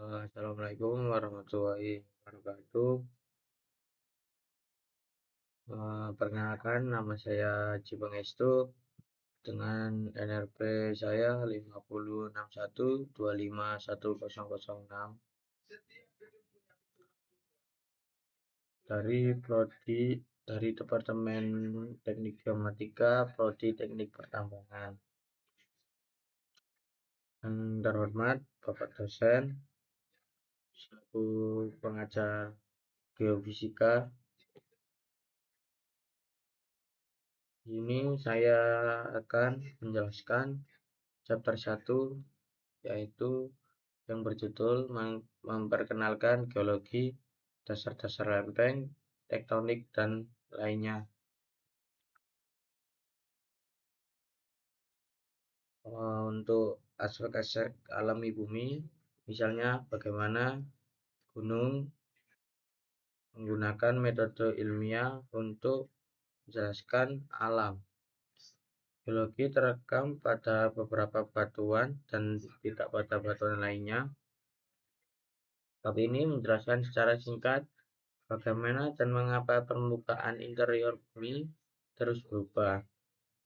Assalamualaikum warahmatullahi wabarakatuh. Perkenalkan nama saya Haji Pangestu dengan NRP saya 5061251006 dari Departemen Teknik Geomatika Prodi Teknik Pertambangan. Yang terhormat Bapak dosen selaku pengajar geofisika. Ini saya akan menjelaskan chapter 1 yaitu yang berjudul memperkenalkan geologi, dasar-dasar lempeng, tektonik, dan lainnya. Untuk aspek-aspek alami bumi, misalnya bagaimana gunung menggunakan metode ilmiah untuk menjelaskan alam. Geologi terekam pada beberapa batuan dan tidak pada batuan lainnya. Bab ini menjelaskan secara singkat bagaimana dan mengapa permukaan interior bumi terus berubah.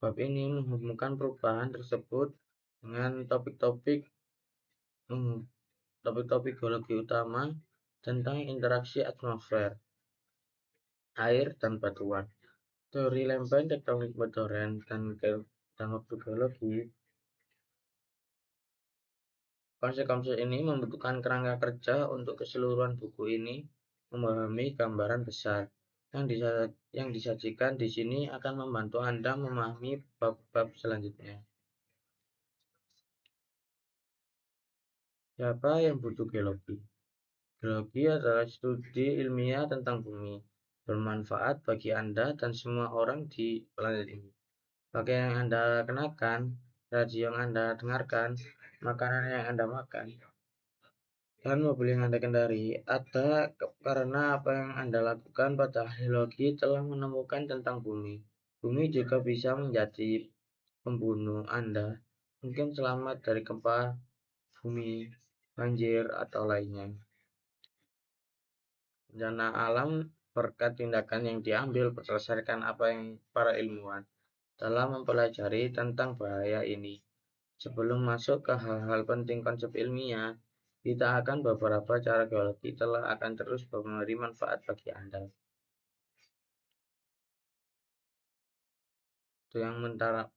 Bab ini menghubungkan perubahan tersebut dengan topik-topik geologi utama tentang interaksi atmosfer, air, dan batuan. Teori lempeng, tektonik modern, dan waktu geologi. Konsep-konsep ini membutuhkan kerangka kerja untuk keseluruhan buku ini memahami gambaran besar. Yang disajikan di sini akan membantu Anda memahami bab-bab selanjutnya. Siapa yang butuh geologi? Geologi adalah studi ilmiah tentang bumi, bermanfaat bagi Anda dan semua orang di planet ini. Pakaian yang Anda kenakan, radio yang Anda dengarkan, makanan yang Anda makan, dan mobil yang Anda kendari ada karena apa yang Anda lakukan pada geologi telah menemukan tentang bumi. Bumi juga bisa menjadi pembunuh Anda, mungkin selamat dari gempa bumi, banjir, atau lainnya. Bencana alam berkat tindakan yang diambil berdasarkan apa yang para ilmuwan dalam mempelajari tentang bahaya ini. Sebelum masuk ke hal-hal penting konsep ilmiah, kita akan beberapa cara geologi telah akan terus memberi manfaat bagi Anda.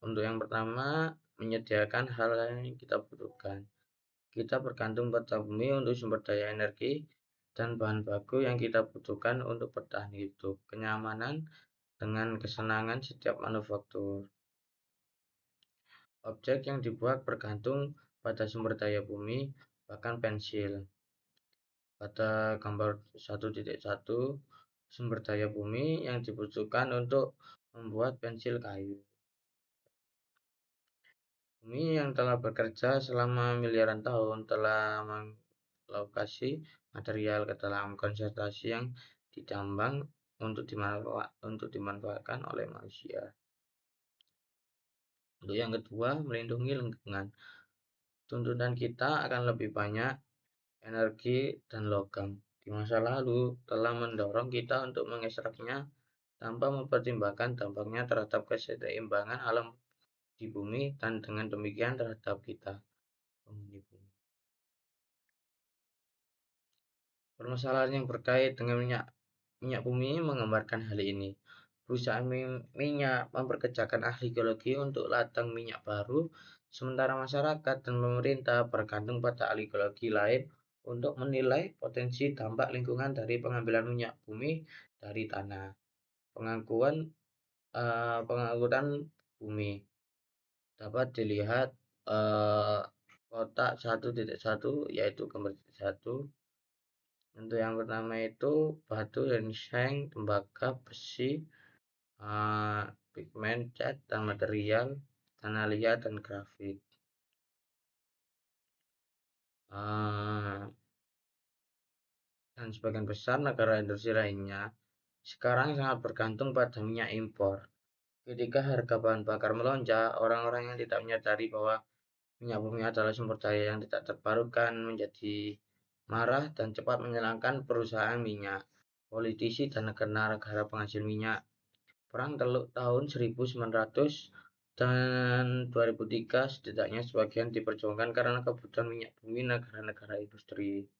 Untuk yang pertama, menyediakan hal yang kita butuhkan. Kita bergantung pada bumi untuk sumber daya energi dan bahan baku yang kita butuhkan untuk bertahan hidup, kenyamanan, dengan kesenangan setiap manufaktur. Objek yang dibuat bergantung pada sumber daya bumi, bahkan pensil. Pada gambar 1.1, sumber daya bumi yang dibutuhkan untuk membuat pensil kayu. Bumi yang telah bekerja selama miliaran tahun telah melokasi material ke dalam konsentrasi yang ditambang untuk dimanfaatkan oleh manusia. Untuk yang kedua, melindungi lingkungan. Tuntutan kita akan lebih banyak energi dan logam di masa lalu telah mendorong kita untuk mengekstraknya tanpa mempertimbangkan dampaknya terhadap keseimbangan alam di bumi dan dengan demikian terhadap kita, penghuni bumi. Permasalahan yang berkait dengan minyak bumi menggambarkan hal ini. Perusahaan minyak memperkerjakan ahli geologi untuk ladang minyak baru, sementara masyarakat dan pemerintah bergantung pada ahli geologi lain untuk menilai potensi dampak lingkungan dari pengambilan minyak bumi dari tanah. Pengangkutan bumi dapat dilihat kotak 1.1 yaitu gambar 1. Untuk yang pertama itu batu, ginseng, tembaga, besi, pigmen, cat, dan material, tanah liat, dan grafit. Dan sebagian besar negara industri lainnya sekarang sangat bergantung pada minyak impor. Ketika harga bahan bakar melonjak, orang-orang yang tidak menyadari bahwa minyak bumi adalah sumber daya yang tidak terbarukan menjadi marah dan cepat menyerangkan perusahaan minyak, politisi, dan negara-negara penghasil minyak. Perang Teluk tahun 1900 dan 2003 setidaknya sebagian diperjuangkan karena kebutuhan minyak bumi negara-negara industri.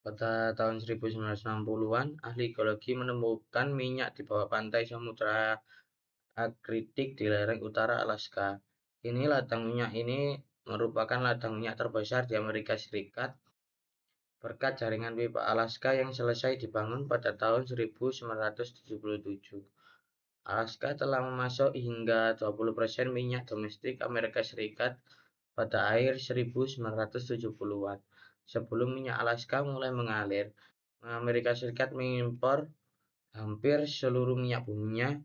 Pada tahun 1960-an, ahli geologi menemukan minyak di bawah pantai Samudra Arktik di lereng utara Alaska. Ladang minyak ini merupakan ladang minyak terbesar di Amerika Serikat berkat jaringan pipa Alaska yang selesai dibangun pada tahun 1977. Alaska telah memasok hingga 20% minyak domestik Amerika Serikat pada akhir 1970-an. Sebelum minyak Alaska mulai mengalir, Amerika Serikat mengimpor hampir seluruh minyak buminya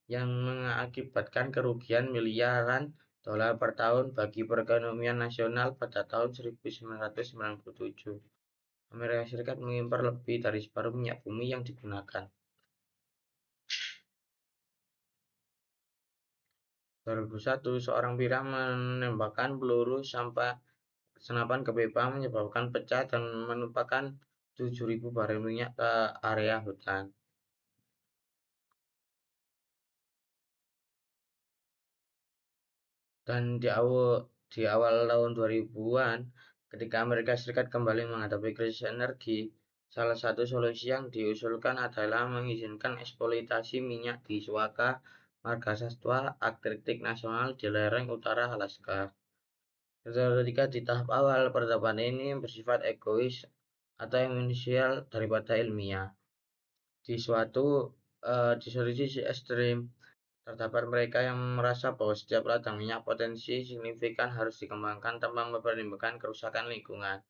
yang mengakibatkan kerugian miliaran dolar per tahun bagi perekonomian nasional pada tahun 1997. Amerika Serikat mengimpor lebih dari separuh minyak bumi yang digunakan. 2001, seorang pria menembakkan peluru sampai senapan ke pipa menyebabkan pecah dan menumpahkan 7.000 barel minyak ke area hutan. Dan di awal tahun 2000-an, ketika Amerika Serikat kembali menghadapi krisis energi, salah satu solusi yang diusulkan adalah mengizinkan eksploitasi minyak di suaka margasatwa Arktik Nasional di lereng utara Alaska. Ketika di tahap awal, penetapan ini bersifat egois atau eminensial daripada ilmiah. Di suatu sisi ekstrim, terdapat mereka yang merasa bahwa setiap ladang minyak potensi signifikan harus dikembangkan tanpa mempertimbangkan kerusakan lingkungan.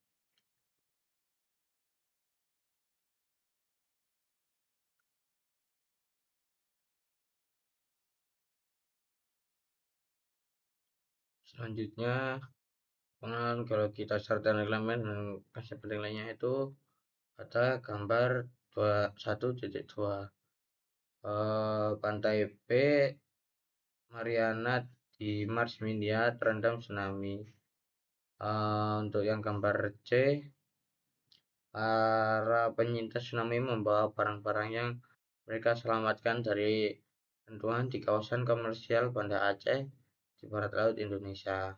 Selanjutnya, pengenalan geologi dasar dan elemen dan konsep penting lainnya itu ada gambar 1.2. Pantai B Mariana di Mars India terendam tsunami. Untuk yang gambar C, para penyintas tsunami membawa barang-barang yang mereka selamatkan dari rentuhan di kawasan komersial Banda Aceh di barat laut Indonesia.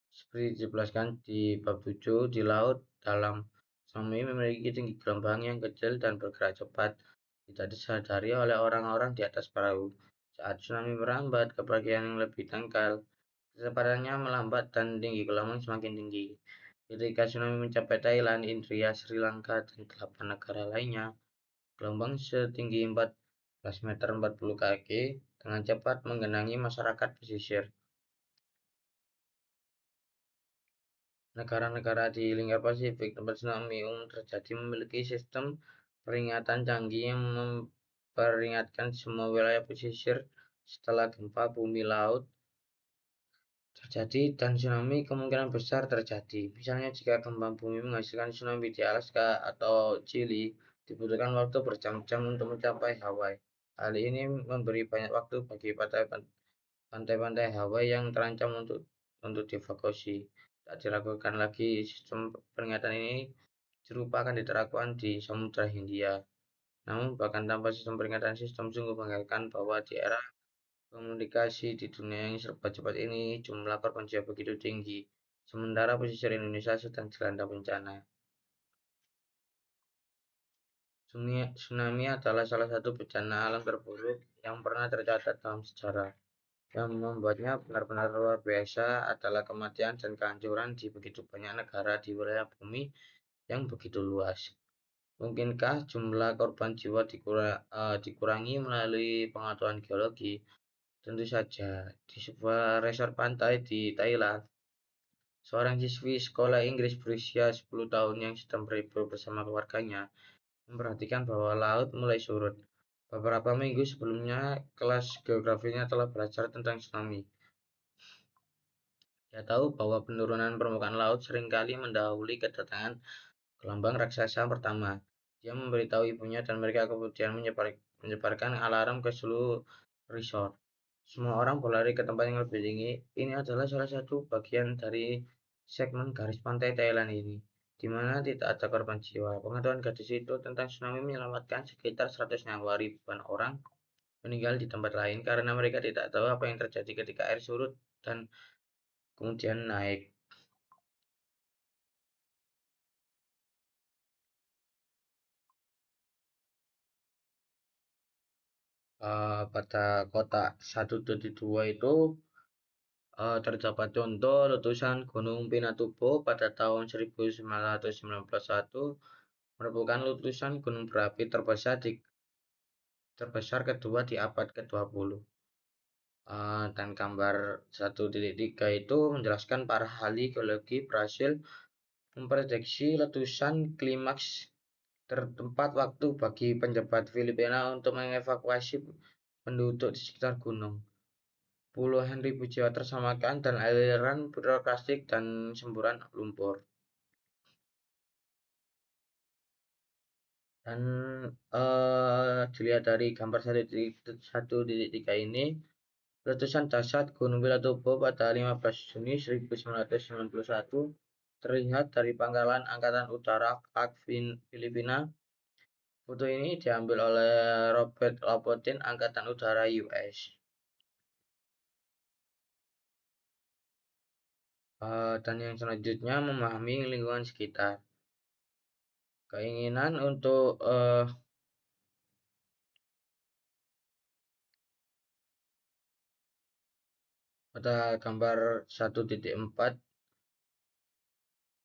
Seperti dijelaskan di bab 7, di laut dalam tsunami memiliki tinggi gelombang yang kecil dan bergerak cepat, tidak disadari oleh orang-orang di atas perahu. Saat tsunami merambat ke bagian yang lebih dangkal, kecepatannya melambat dan tinggi gelombang semakin tinggi. Ketika tsunami mencapai Thailand, India, Sri Lanka, dan 8 negara lainnya, gelombang setinggi 14 meter 40 kaki dengan cepat menggenangi masyarakat pesisir. Negara-negara di lingkar Pasifik tempat tsunami umum terjadi memiliki sistem peringatan canggih yang memperingatkan semua wilayah pesisir setelah gempa bumi laut terjadi dan tsunami kemungkinan besar terjadi. Misalnya jika gempa bumi menghasilkan tsunami di Alaska atau Chili, dibutuhkan waktu berjam-jam untuk mencapai Hawaii. Hal ini memberi banyak waktu bagi pantai-pantai Hawaii yang terancam untuk dievakuasi. Tak diragukan lagi, sistem peringatan ini serupa akan diterapkan di Samudra Hindia. Namun, bahkan tanpa sistem peringatan, sistem sungguh mengatakan bahwa di era komunikasi di dunia yang serba cepat ini, jumlah korban jiwa begitu tinggi, sementara pesisir Indonesia sedang dilanda bencana. Tsunami adalah salah satu bencana alam terburuk yang pernah tercatat dalam sejarah. Yang membuatnya benar-benar luar biasa adalah kematian dan kehancuran di begitu banyak negara di wilayah bumi yang begitu luas. Mungkinkah jumlah korban jiwa dikurangi melalui pengetahuan geologi? Tentu saja. Di sebuah resort pantai di Thailand, seorang siswi sekolah Inggris berusia 10 tahun yang sedang berlibur bersama keluarganya memperhatikan bahwa laut mulai surut. Beberapa minggu sebelumnya, kelas geografinya telah belajar tentang tsunami. Dia tahu bahwa penurunan permukaan laut seringkali mendahului kedatangan gelombang raksasa pertama. Dia memberitahu ibunya dan mereka kemudian menyebarkan alarm ke seluruh resort. Semua orang berlari ke tempat yang lebih tinggi. Ini adalah salah satu bagian dari segmen garis pantai Thailand ini, di mana tidak ada korban jiwa. Pengetahuan gadis itu tentang tsunami menyelamatkan sekitar 100 nyawa. Ribuan orang meninggal di tempat lain karena mereka tidak tahu apa yang terjadi ketika air surut dan kemudian naik. Pada kota 1.2 itu terdapat contoh letusan Gunung Pinatubo pada tahun 1991, merupakan letusan gunung berapi terbesar kedua di abad ke-20. Dan gambar 1.3 itu menjelaskan para ahli geologi berhasil memprediksi letusan klimaks tepat waktu bagi penjabat Filipina untuk mengevakuasi penduduk di sekitar gunung. Puluhan ribu jiwa terselamatkan dan aliran piroklastik dan semburan lumpur. Dan dilihat dari gambar 1.3 ini, letusan dahsyat Gunung Pinatubo pada 15 Juni 1991 terlihat dari pangkalan Angkatan Udara Clark, Filipina. Foto ini diambil oleh Robert Lopatin, Angkatan Udara US. Dan yang selanjutnya, memahami lingkungan sekitar. Keinginan untuk pada gambar 1.4,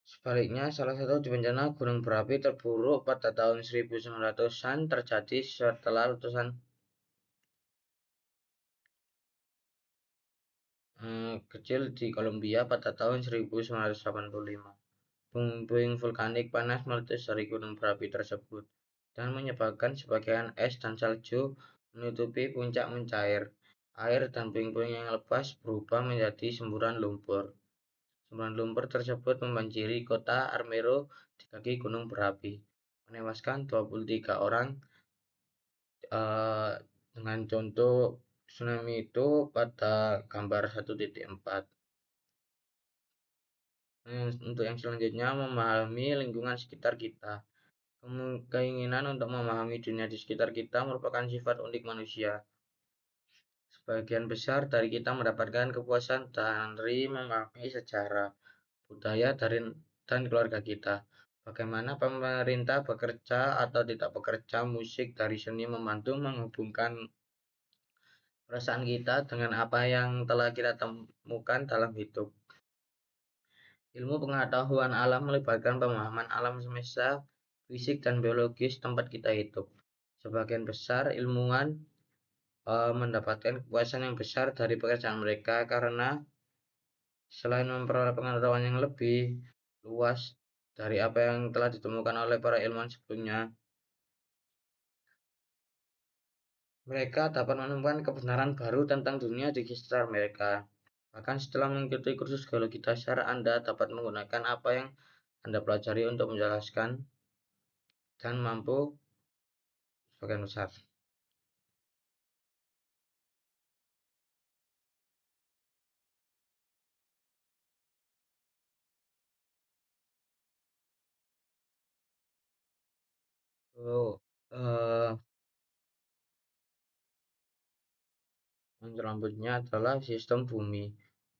sebaliknya, salah satu bencana gunung berapi terburuk pada tahun 1900-an terjadi setelah letusan kecil di Kolombia pada tahun 1985. Puing-puing vulkanik panas meletus dari gunung berapi tersebut dan menyebabkan sebagian es dan salju menutupi puncak mencair. Air dan puing-puing yang lepas berubah menjadi semburan lumpur. Semburan lumpur tersebut membanjiri kota Armero di kaki gunung berapi, menewaskan 23 orang. eh, dengan contoh tsunami itu pada gambar 1.4. Untuk yang selanjutnya, memahami lingkungan sekitar kita. Keinginan untuk memahami dunia di sekitar kita merupakan sifat unik manusia. Sebagian besar dari kita mendapatkan kepuasan dari memahami sejarah, budaya dan keluarga kita. Bagaimana pemerintah bekerja atau tidak bekerja, musik dari seni membantu menghubungkan perasaan kita dengan apa yang telah kita temukan dalam hidup. Ilmu pengetahuan alam melibatkan pemahaman alam semesta, fisik dan biologis tempat kita hidup. Sebagian besar ilmuwan mendapatkan kepuasan yang besar dari pekerjaan mereka karena selain memperoleh pengetahuan yang lebih luas dari apa yang telah ditemukan oleh para ilmuwan sebelumnya, mereka dapat menemukan kebenaran baru tentang dunia di sekitar mereka. Bahkan setelah mengikuti kursus geologi dasar, Anda dapat menggunakan apa yang Anda pelajari untuk menjelaskan dan mampu sebagian besar. Oh, eh, yang selanjutnya adalah sistem bumi.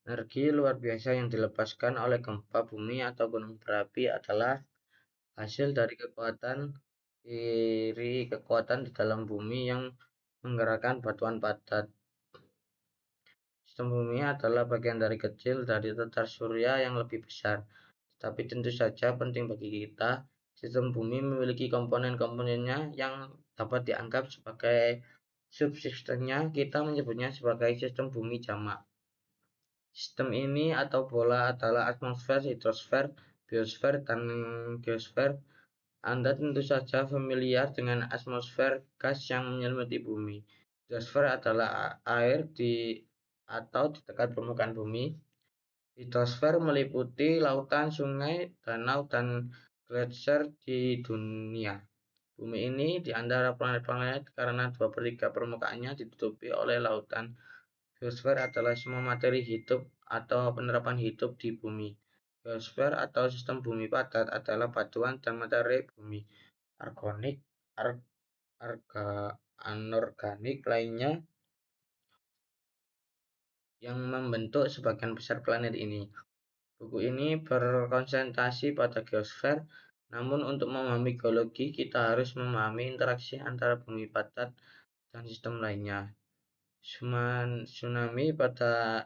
Energi luar biasa yang dilepaskan oleh gempa bumi atau gunung berapi adalah hasil dari kekuatan di dalam bumi yang menggerakkan batuan padat. Sistem bumi adalah bagian dari kecil dari tata surya yang lebih besar, tetapi tentu saja penting bagi kita. Sistem bumi memiliki komponen-komponennya yang dapat dianggap sebagai subsistemnya. Kita menyebutnya sebagai sistem bumi jamak. Sistem ini atau bola adalah atmosfer, hidrosfer, biosfer, dan geosfer. Anda tentu saja familiar dengan atmosfer, gas yang menyelimuti bumi. Hidrosfer adalah air di atau di dekat permukaan bumi. Hidrosfer meliputi lautan, sungai, danau, dan gletser di dunia. Bumi ini di antara planet-planet karena 2/3 permukaannya ditutupi oleh lautan. Geosfer adalah semua materi hidup atau penerapan hidup di bumi. Geosfer atau sistem bumi padat adalah batuan dan materi bumi organik, anorganik lainnya yang membentuk sebagian besar planet ini. Buku ini berkonsentrasi pada geosfer, namun untuk memahami geologi kita harus memahami interaksi antara bumi padat dan sistem lainnya. Tsunami pada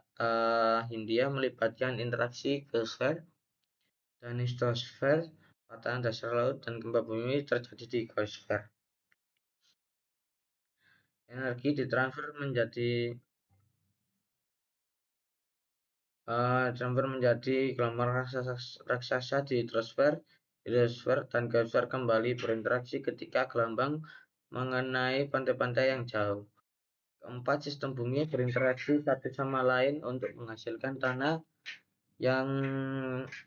Hindia melibatkan interaksi geosfer dan hidrosfer, patahan dasar laut dan gempa bumi terjadi di geosfer. Energi ditransfer menjadi gelombang raksasa di hidrosfer dan geosfer kembali berinteraksi ketika gelombang mengenai pantai-pantai yang jauh. Keempat, sistem bumi berinteraksi satu sama lain untuk menghasilkan tanah yang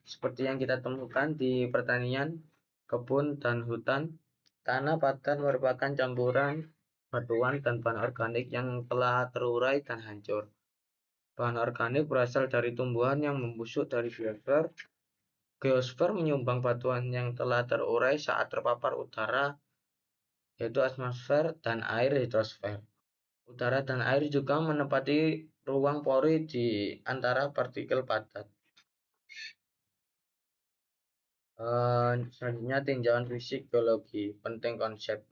seperti yang kita temukan di pertanian, kebun, dan hutan. Tanah padat merupakan campuran batuan dan bahan organik yang telah terurai dan hancur. Bahan organik berasal dari tumbuhan yang membusuk dari geosfer. Geosfer menyumbang batuan yang telah terurai saat terpapar udara, yaitu atmosfer dan air hidrosfer. Udara dan air juga menempati ruang pori di antara partikel padat. Selanjutnya tinjauan fisik geologi, penting konsep.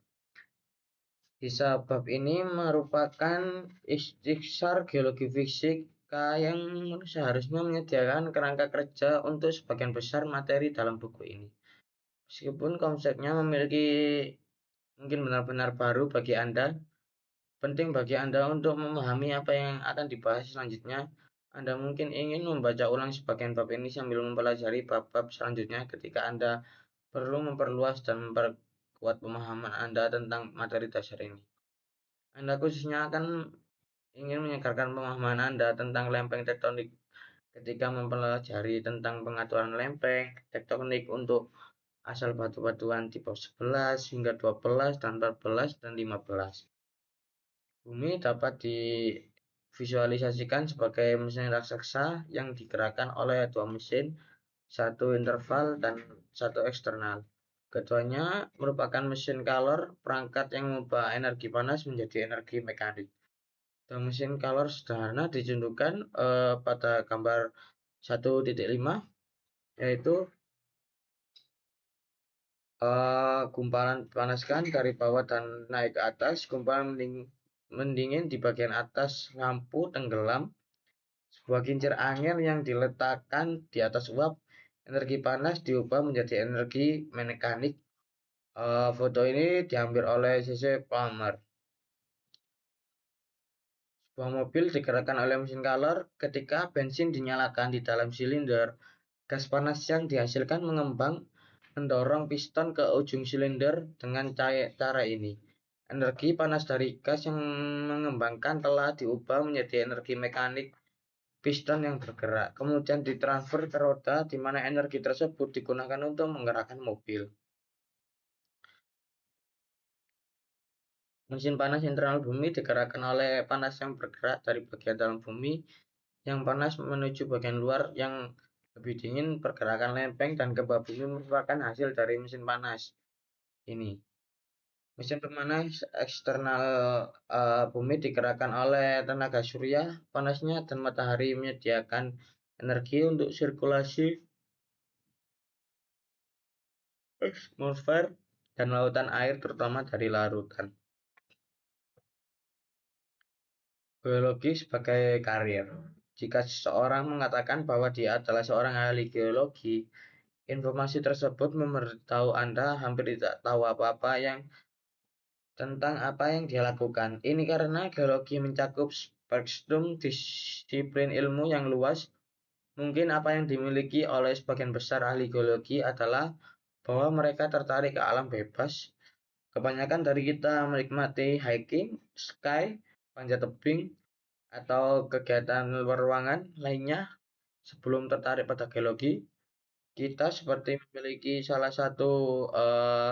Kisah bab ini merupakan istiqsar geologi fisika yang seharusnya menyediakan kerangka kerja untuk sebagian besar materi dalam buku ini. Meskipun konsepnya mungkin benar-benar baru bagi Anda, penting bagi Anda untuk memahami apa yang akan dibahas selanjutnya. Anda mungkin ingin membaca ulang sebagian bab ini sambil mempelajari bab-bab selanjutnya ketika Anda perlu memperluas dan memperkuat pemahaman Anda tentang materi dasar ini. Anda khususnya akan ingin menyegarkan pemahaman Anda tentang lempeng tektonik ketika mempelajari tentang pengaturan lempeng tektonik untuk asal batu-batuan tipe 11 hingga 12 dan 14 dan 15. Bumi dapat divisualisasikan sebagai mesin raksasa yang digerakkan oleh dua mesin, satu internal dan satu eksternal. Keduanya merupakan mesin kalor, perangkat yang mengubah energi panas menjadi energi mekanik. Dan mesin kalor sederhana ditunjukkan pada gambar 1.5, yaitu gumpalan dipanaskan dari bawah dan naik ke atas. Gumpalan mendingin di bagian atas lampu tenggelam. Sebuah kincir angin yang diletakkan di atas uap. Energi panas diubah menjadi energi mekanik. Foto ini diambil oleh C.C. Palmer. Sebuah mobil digerakkan oleh mesin kalor. Ketika bensin dinyalakan di dalam silinder, gas panas yang dihasilkan mendorong piston ke ujung silinder. Dengan cara ini, energi panas dari gas yang mengembangkan telah diubah menjadi energi mekanik piston yang bergerak, kemudian ditransfer ke roda di mana energi tersebut digunakan untuk menggerakkan mobil. Mesin panas internal bumi digerakkan oleh panas yang bergerak dari bagian dalam bumi yang panas menuju bagian luar yang lebih dingin. Pergerakan lempeng dan gempa bumi merupakan hasil dari mesin panas ini. Mesin pemanas eksternal bumi digerakkan oleh tenaga surya, panasnya, dan matahari menyediakan energi untuk sirkulasi atmosfer dan lautan air, terutama dari larutan. Geologi sebagai karir. Jika seseorang mengatakan bahwa dia adalah seorang ahli geologi, informasi tersebut memberitahu Anda hampir tidak tahu apa-apa tentang apa yang dia lakukan. Ini karena geologi mencakup spektrum disiplin ilmu yang luas. Mungkin apa yang dimiliki oleh sebagian besar ahli geologi adalah bahwa mereka tertarik ke alam bebas. Kebanyakan dari kita menikmati hiking, sky, panjat tebing, atau kegiatan luar ruangan lainnya sebelum tertarik pada geologi. Kita seperti memiliki salah satu eh,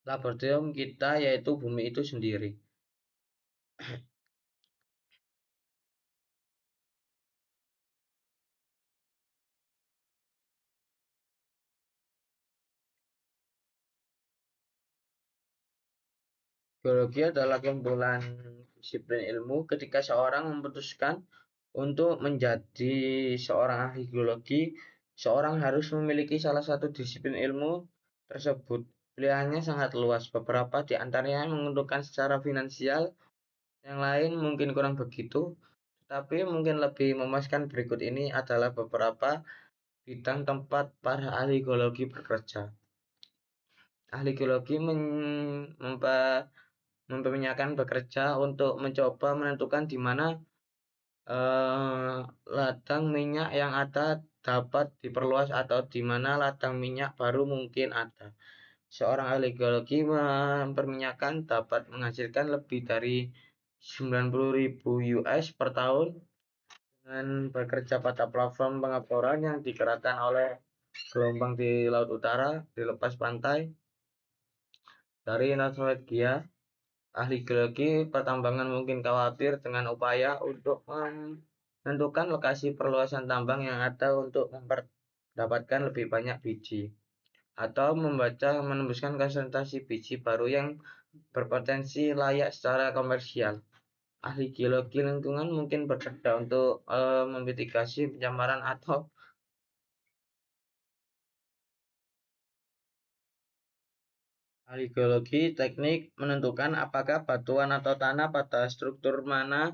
laboratorium kita, yaitu bumi itu sendiri. Geologi adalah kumpulan disiplin ilmu ketika seorang memutuskan untuk menjadi seorang ahli geologi, seorang harus memiliki salah satu disiplin ilmu tersebut. Pilihannya sangat luas, beberapa di antaranya menguntungkan secara finansial, yang lain mungkin kurang begitu, tetapi mungkin lebih memuaskan. Berikut ini adalah beberapa bidang tempat para ahli geologi bekerja. Ahli geologi memperminyakan bekerja untuk mencoba menentukan di mana eh, ladang minyak yang ada dapat diperluas atau di mana ladang minyak baru mungkin ada. Seorang ahli geologi memperminyakan dapat menghasilkan lebih dari 90.000 US per tahun dengan bekerja pada platform pengeboran yang digerakkan oleh gelombang di Laut Utara di lepas pantai. Dari Norwegia, ahli geologi pertambangan mungkin khawatir dengan upaya untuk menentukan lokasi perluasan tambang yang ada untuk mendapatkan lebih banyak biji, atau menembuskan konsentrasi biji baru yang berpotensi layak secara komersial. Ahli geologi lingkungan mungkin bekerja untuk memitigasi pencemaran atau ahli geologi teknik menentukan apakah batuan atau tanah pada struktur mana,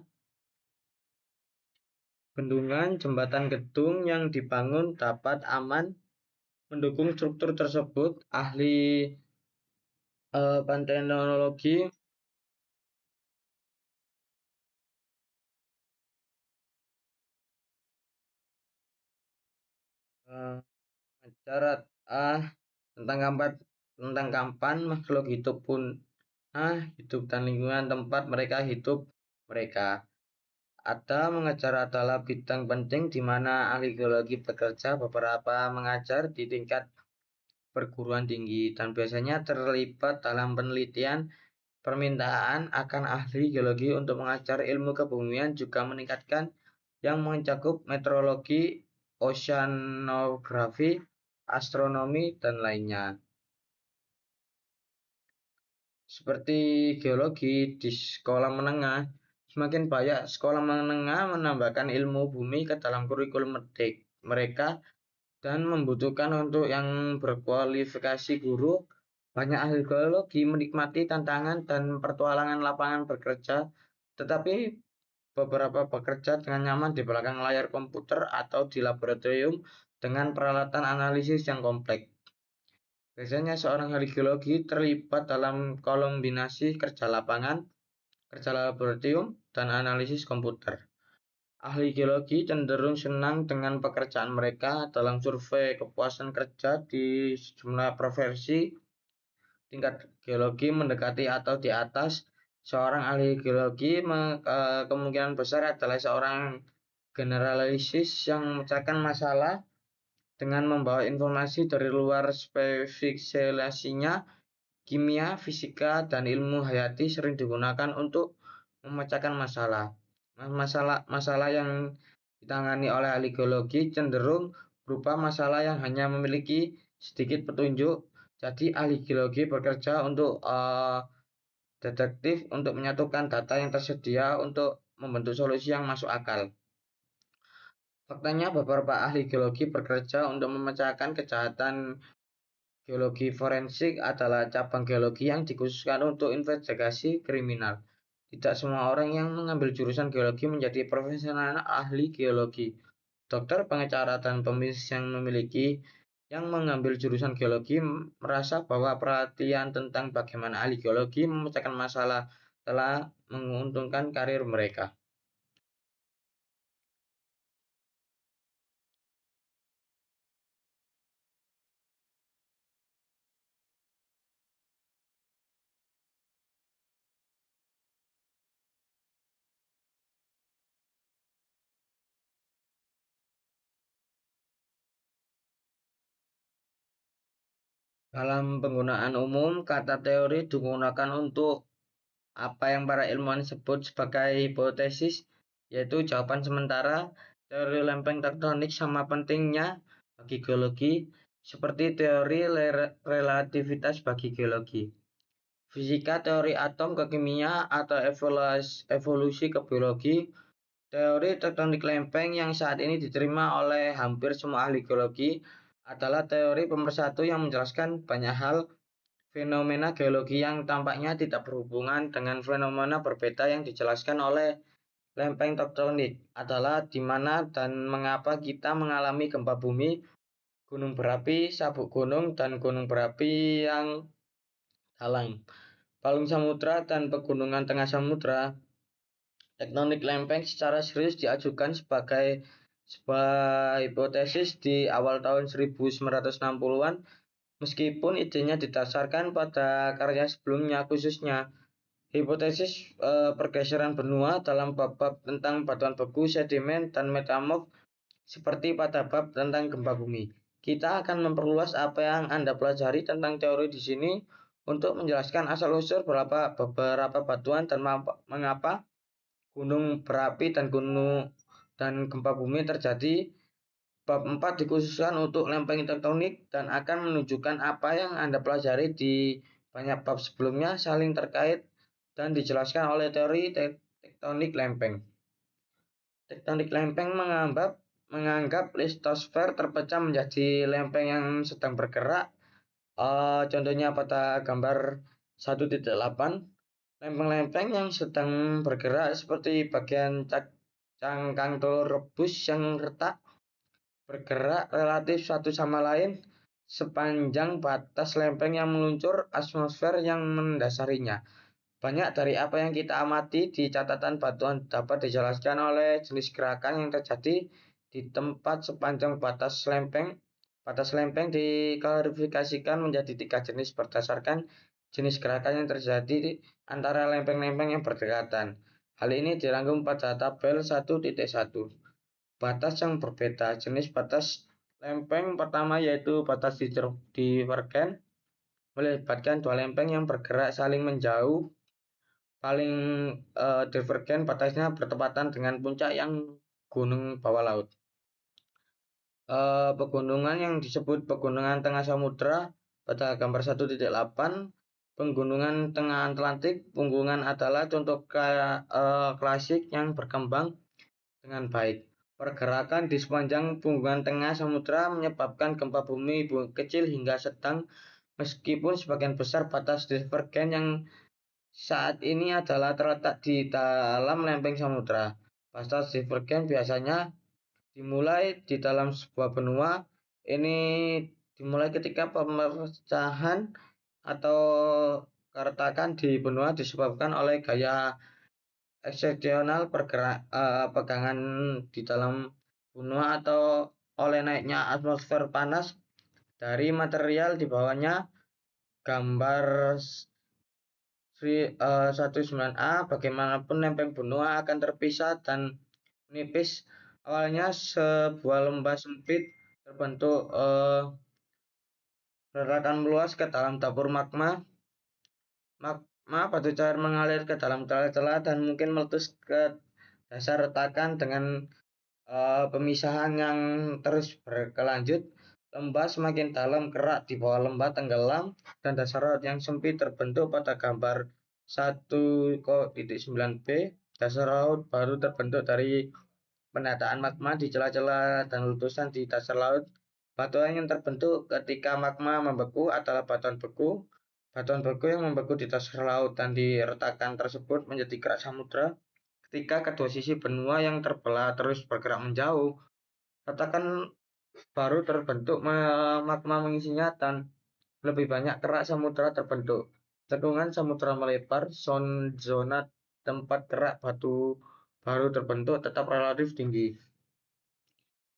bendungan, jembatan, gedung yang dibangun dapat aman mendukung struktur tersebut. Ahli paleontologi eh, bicara tentang kapan makhluk hidup punah, hidup dan lingkungan tempat mereka hidup. Mereka ada mengajar adalah bidang penting di mana ahli geologi bekerja. Beberapa mengajar di tingkat perguruan tinggi dan biasanya terlibat dalam penelitian. Permintaan akan ahli geologi untuk mengajar ilmu kebumian juga meningkatkan, yang mencakup meteorologi, oceanografi, astronomi, dan lainnya. Seperti geologi di sekolah menengah, semakin banyak sekolah menengah menambahkan ilmu bumi ke dalam kurikulum mereka dan membutuhkan untuk yang berkualifikasi guru. Banyak ahli geologi menikmati tantangan dan pertualangan lapangan bekerja, tetapi beberapa bekerja dengan nyaman di belakang layar komputer atau di laboratorium dengan peralatan analisis yang kompleks. Biasanya seorang ahli geologi terlibat dalam kombinasi kerja lapangan, kerja laboratorium, dan analisis komputer. Ahli geologi cenderung senang dengan pekerjaan mereka. Dalam survei kepuasan kerja di sejumlah profesi, tingkat geologi mendekati atau di atas. Seorang ahli geologi kemungkinan besar adalah seorang generalis yang memecahkan masalah dengan membawa informasi dari luar spesialisasinya. Kimia, fisika, dan ilmu hayati sering digunakan untuk memecahkan masalah. Masalah yang ditangani oleh ahli geologi cenderung berupa masalah yang hanya memiliki sedikit petunjuk. Jadi ahli geologi bekerja untuk detektif untuk menyatukan data yang tersedia untuk membentuk solusi yang masuk akal. Faktanya beberapa ahli geologi bekerja untuk memecahkan kejahatan. Geologi forensik adalah cabang geologi yang dikhususkan untuk investigasi kriminal. Tidak semua orang yang mengambil jurusan geologi menjadi profesional ahli geologi. Dokter, pengacara, dan pembisnis yang mengambil jurusan geologi merasa bahwa perhatian tentang bagaimana ahli geologi memecahkan masalah telah menguntungkan karir mereka. Dalam penggunaan umum, kata teori digunakan untuk apa yang para ilmuwan sebut sebagai hipotesis, yaitu jawaban sementara. Teori lempeng tektonik sama pentingnya bagi geologi, seperti teori relativitas bagi geologi. Fisika, teori atom ke kimia, atau evolusi ke biologi. Teori tektonik lempeng yang saat ini diterima oleh hampir semua ahli geologi adalah teori pemersatu yang menjelaskan banyak hal fenomena geologi yang tampaknya tidak berhubungan dengan fenomena berbeda yang dijelaskan oleh lempeng tektonik adalah di mana dan mengapa kita mengalami gempa bumi, gunung berapi, sabuk gunung, dan gunung berapi yang dalam, palung samudra, dan pegunungan tengah samudra. Tektonik lempeng secara serius diajukan sebagai sebuah hipotesis di awal tahun 1960-an, meskipun idenya didasarkan pada karya sebelumnya, khususnya hipotesis pergeseran benua dalam bab-bab tentang batuan beku, sedimen, dan metamorf, seperti pada bab tentang gempa bumi. Kita akan memperluas apa yang Anda pelajari tentang teori di sini untuk menjelaskan asal-usul beberapa batuan dan mengapa gunung berapi dan gempa bumi terjadi. Bab 4 dikhususkan untuk lempeng tektonik dan akan menunjukkan apa yang Anda pelajari di banyak bab sebelumnya saling terkait dan dijelaskan oleh teori tektonik lempeng. Tektonik lempeng menganggap listosfer terpecah menjadi lempeng yang sedang bergerak. Contohnya pada gambar 1.8, lempeng-lempeng yang sedang bergerak seperti bagian cangkang telur rebus yang retak bergerak relatif satu sama lain sepanjang batas lempeng yang meluncur atmosfer yang mendasarinya. Banyak dari apa yang kita amati di catatan batuan dapat dijelaskan oleh jenis gerakan yang terjadi di tempat sepanjang batas lempeng. Batas lempeng diklasifikasikan menjadi 3 jenis berdasarkan jenis gerakan yang terjadi antara lempeng-lempeng yang berdekatan. Hal ini dirangkum pada tabel 1.1. Batas yang berbeda. Jenis batas lempeng pertama yaitu batas divergen, melibatkan dua lempeng yang bergerak saling menjauh. Paling divergen batasnya bertepatan dengan puncak yang gunung bawah laut. Pegunungan yang disebut pegunungan tengah samudra pada gambar 1.8, pegunungan tengah Atlantik. Pegunungan adalah contoh klasik yang berkembang dengan baik. Pergerakan di sepanjang pegunungan tengah samudra menyebabkan gempa bumi kecil hingga sedang, meskipun sebagian besar batas divergen yang saat ini adalah terletak di dalam lempeng samudra. Batas divergen biasanya dimulai di dalam sebuah benua. Ini dimulai ketika pemecahan atau keretakan di benua disebabkan oleh gaya ekseksional pegangan di dalam benua atau oleh naiknya atmosfer panas dari material di bawahnya. Gambar 19A, bagaimanapun lempeng benua akan terpisah dan menipis. Awalnya sebuah lembah sempit terbentuk retakan meluas ke dalam dapur magma. Magma batu cair mengalir ke dalam celah-celah dan mungkin meletus ke dasar retakan dengan pemisahan yang terus berkelanjut. Lembah semakin dalam kerak di bawah lembah tenggelam dan dasar laut yang sempit terbentuk pada gambar 1.9b. Dasar laut baru terbentuk dari pendataan magma di celah-celah dan letusan di dasar laut. Batuan yang terbentuk ketika magma membeku adalah batuan beku. Batuan beku yang membeku di dasar laut dan di retakan tersebut menjadi kerak samudra. Ketika kedua sisi benua yang terbelah terus bergerak menjauh, retakan baru terbentuk, magma mengisinya dan lebih banyak kerak samudra terbentuk. Cekungan samudra melebar, zona tempat kerak batu baru terbentuk tetap relatif tinggi.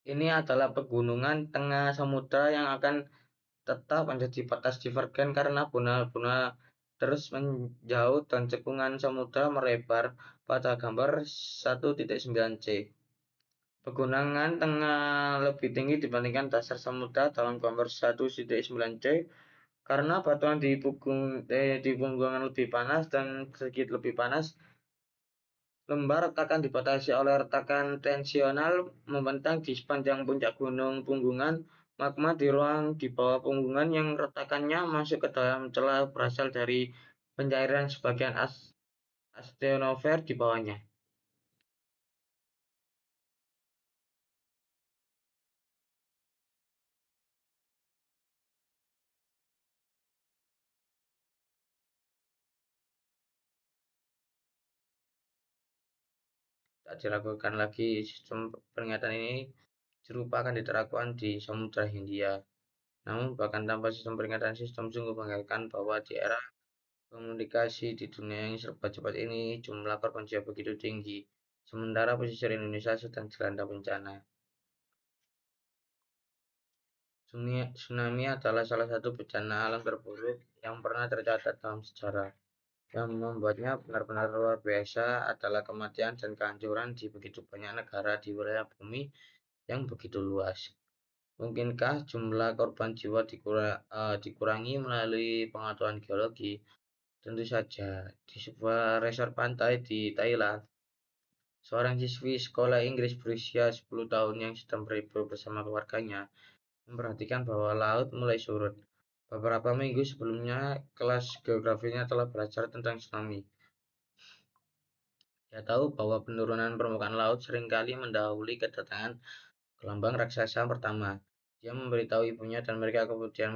Ini adalah pegunungan tengah samudra yang akan tetap menjadi batas divergen karena benua terus menjauh dan cekungan samudra melebar pada gambar 1.9c. Pegunungan tengah lebih tinggi dibandingkan dasar samudra dalam gambar 1.9c. Karena batuan di punggungan lebih panas dan sedikit lebih panas, lembar retakan dibatasi oleh retakan tensional membentang di sepanjang puncak gunung punggungan. Magma di ruang di bawah punggungan yang retakannya masuk ke dalam celah berasal dari pencairan sebagian asthenosfer di bawahnya. Tak diragukan lagi, sistem peringatan ini serupa akan diterapkan di Samudra Hindia. Namun, bahkan tanpa sistem peringatan, sistem sungguh mengatakan bahwa di era komunikasi di dunia yang serba cepat ini, jumlah korban jiwa begitu tinggi, sementara pesisir Indonesia sedang dilanda bencana. Tsunami adalah salah satu bencana alam terburuk yang pernah tercatat dalam sejarah. Yang membuatnya benar-benar luar biasa adalah kematian dan kehancuran di begitu banyak negara di wilayah bumi yang begitu luas. Mungkinkah jumlah korban jiwa dikurangi melalui pengetahuan geologi? Tentu saja. Di sebuah resort pantai di Thailand, seorang siswi sekolah Inggris berusia 10 tahun yang sedang berlibur bersama keluarganya memperhatikan bahwa laut mulai surut. Beberapa minggu sebelumnya, kelas geografinya telah belajar tentang tsunami. Dia tahu bahwa penurunan permukaan laut seringkali mendahului kedatangan gelombang raksasa pertama. Dia memberitahu ibunya dan mereka kemudian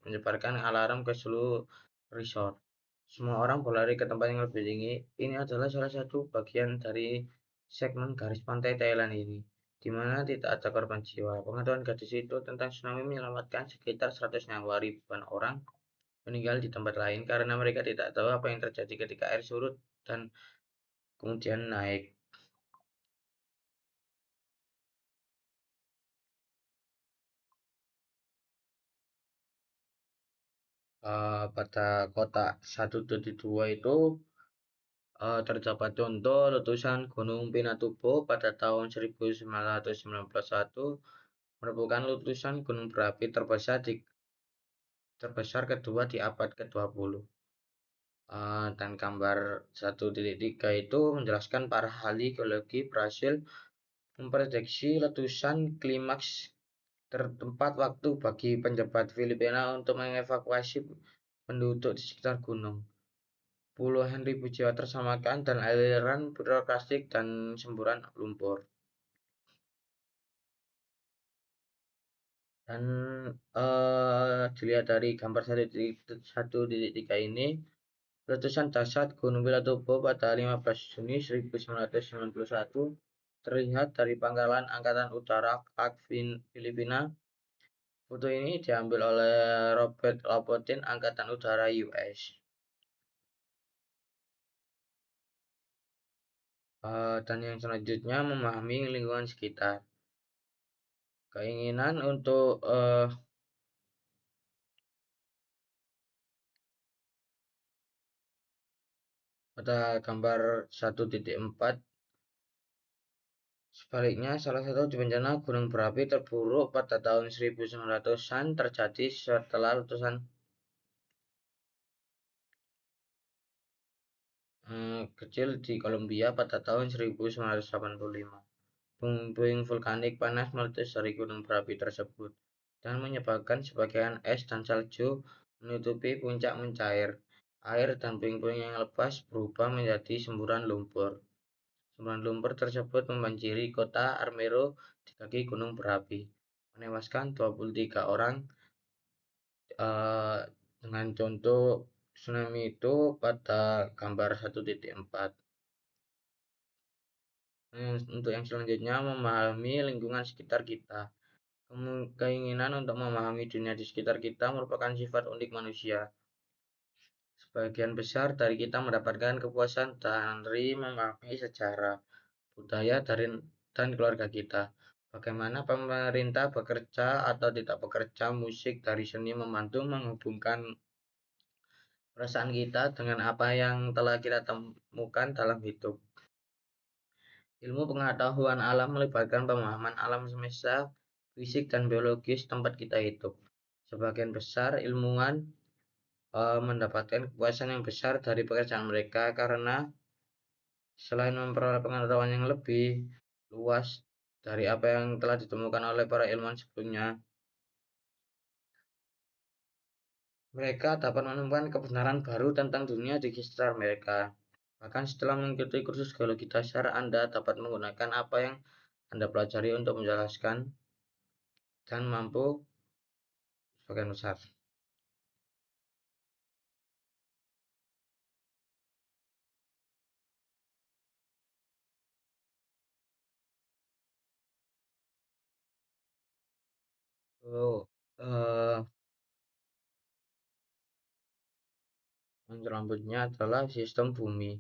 menyebarkan alarm ke seluruh resort. Semua orang berlari ke tempat yang lebih tinggi. Ini adalah salah satu bagian dari segmen garis pantai Thailand ini, di mana tidak ada korban jiwa. Pengetahuan gadis itu tentang tsunami menyelamatkan sekitar 100 nyawa. Ribuan orang meninggal di tempat lain karena mereka tidak tahu apa yang terjadi ketika air surut dan kemudian naik. Pada kota 1.2 itu terdapat contoh letusan Gunung Pinatubo pada tahun 1991 merupakan letusan gunung berapi terbesar kedua di abad ke-20. Dan gambar 1.3 itu menjelaskan para ahli geologi berhasil memprediksi letusan klimaks tepat waktu bagi penjabat Filipina untuk mengevakuasi penduduk di sekitar gunung. Puluhan ribu jiwa terselamatkan dan aliran piroklastik dan semburan lumpur. Dan dilihat dari gambar 1.3 ini, letusan dahsyat Gunung Pinatubo pada 15 Juni 1991 terlihat dari pangkalan Angkatan Udara Clark, Filipina. Foto ini diambil oleh Robert Lopatin, Angkatan Udara US. Dan yang selanjutnya memahami lingkungan sekitar. Keinginan untuk pada gambar 1.4, sebaliknya salah satu bencana gunung berapi terburuk pada tahun 1900-an terjadi setelah letusan kecil di Kolombia pada tahun 1985. Puing-puing vulkanik panas meletus dari gunung berapi tersebut dan menyebabkan sebagian es dan salju menutupi puncak mencair. Air dan puing-puing yang lepas berubah menjadi semburan lumpur. Semburan lumpur tersebut membanjiri kota Armero di kaki gunung berapi, menewaskan 23 orang. eh, dengan contoh tsunami itu pada gambar 1.4. Untuk yang selanjutnya, memahami lingkungan sekitar kita. Keinginan untuk memahami dunia di sekitar kita merupakan sifat unik manusia. Sebagian besar dari kita mendapatkan kepuasan dari memahami sejarah, budaya, dan keluarga kita. Bagaimana pemerintah bekerja atau tidak bekerja, musik dari seni membantu menghubungkan perasaan kita dengan apa yang telah kita temukan dalam hidup. Ilmu pengetahuan alam melibatkan pemahaman alam semesta, fisik dan biologis tempat kita hidup. Sebagian besar ilmuwan mendapatkan kepuasan yang besar dari pekerjaan mereka karena selain memperoleh pengetahuan yang lebih luas dari apa yang telah ditemukan oleh para ilmuwan sebelumnya, mereka dapat menemukan kebenaran baru tentang dunia di sekitar mereka. Bahkan setelah mengikuti kursus geologi dasar, Anda dapat menggunakan apa yang Anda pelajari untuk menjelaskan dan mampu sebagian besar. Oh, eh, yang selanjutnya adalah sistem bumi.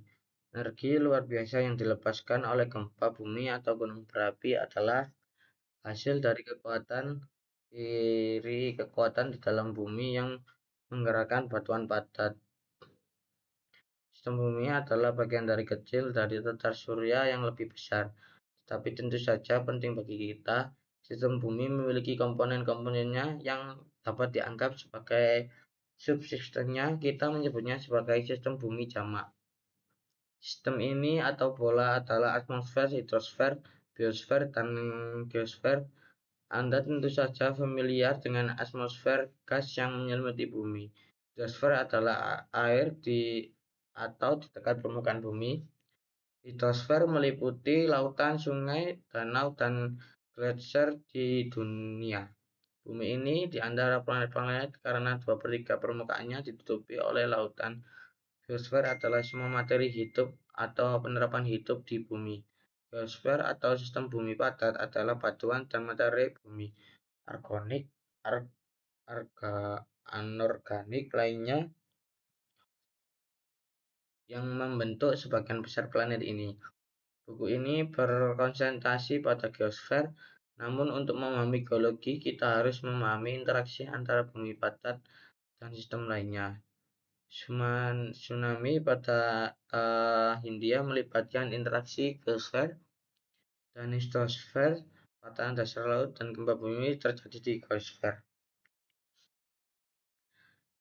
Energi luar biasa yang dilepaskan oleh gempa bumi atau gunung berapi adalah hasil dari kekuatan di dalam bumi yang menggerakkan batuan padat. Sistem bumi adalah bagian dari kecil dari tata surya yang lebih besar. Tetapi tentu saja penting bagi kita, sistem bumi memiliki komponen-komponennya yang dapat dianggap sebagai subsistemnya. Kita menyebutnya sebagai sistem bumi jamak. Sistem ini atau bola adalah atmosfer, hidrosfer, biosfer, dan geosfer. Anda tentu saja familiar dengan atmosfer, gas yang menyelimuti bumi. Hidrosfer adalah air atau di dekat permukaan bumi. Hidrosfer meliputi lautan, sungai, danau, dan gletser di dunia. Bumi ini di antara planet-planet karena 2/3 permukaannya ditutupi oleh lautan. Biosfer adalah semua materi hidup atau penerapan hidup di bumi. Biosfer atau sistem bumi padat adalah batuan dan materi bumi organik, anorganik lainnya yang membentuk sebagian besar planet ini. Buku ini berkonsentrasi pada geosfer, namun untuk memahami geologi kita harus memahami interaksi antara bumi padat dan sistem lainnya. Tsunami pada Hindia melibatkan interaksi geosfer dan hidrosfer, patahan dasar laut dan gempa bumi terjadi di geosfer.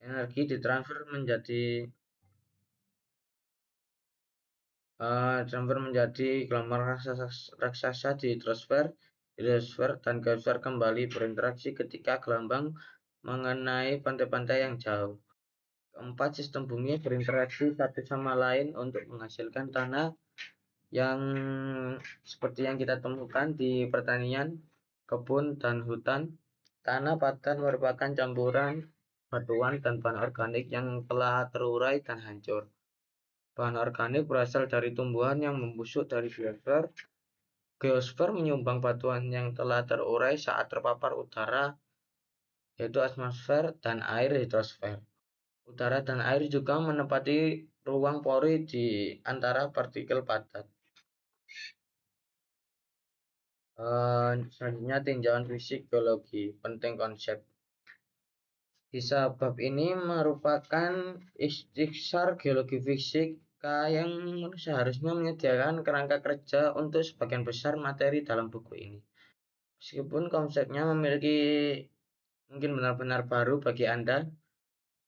Energi ditransfer menjadi gelombang raksasa di hidrosfer, dan geosfer kembali berinteraksi ketika gelombang mengenai pantai-pantai yang jauh. Keempat, sistem bumi berinteraksi satu sama lain untuk menghasilkan tanah yang seperti yang kita temukan di pertanian, kebun, dan hutan. Tanah padat merupakan campuran batuan dan bahan organik yang telah terurai dan hancur. Bahan organik berasal dari tumbuhan yang membusuk dari biosfer. Geosfer menyumbang batuan yang telah terurai saat terpapar udara, yaitu atmosfer dan air hidrosfer. Udara dan air juga menempati ruang pori di antara partikel padat. Selanjutnya tinjauan fisik geologi, penting konsep. Kisah bab ini merupakan istiksar geologi fisika yang seharusnya menyediakan kerangka kerja untuk sebagian besar materi dalam buku ini. Meskipun konsepnya mungkin benar-benar baru bagi Anda,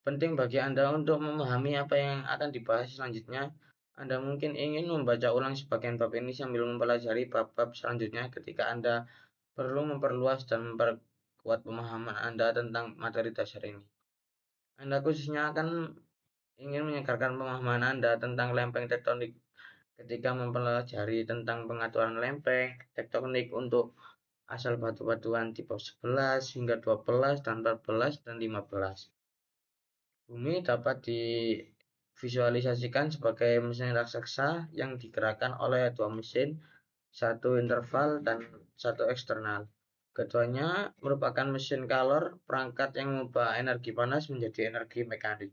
penting bagi Anda untuk memahami apa yang akan dibahas selanjutnya. Anda mungkin ingin membaca ulang sebagian bab ini sambil mempelajari bab-bab selanjutnya ketika Anda perlu memperluas dan memperkuat pemahaman Anda tentang materi dasar ini. Anda khususnya akan ingin menyegarkan pemahaman Anda tentang lempeng tektonik ketika mempelajari tentang pengaturan lempeng tektonik untuk asal batu-batuan tipe 11 hingga 12 dan 14 dan 15. Bumi dapat divisualisasikan sebagai mesin raksasa yang digerakkan oleh dua mesin, satu internal dan satu eksternal. Keduanya merupakan mesin kalor, perangkat yang mengubah energi panas menjadi energi mekanik.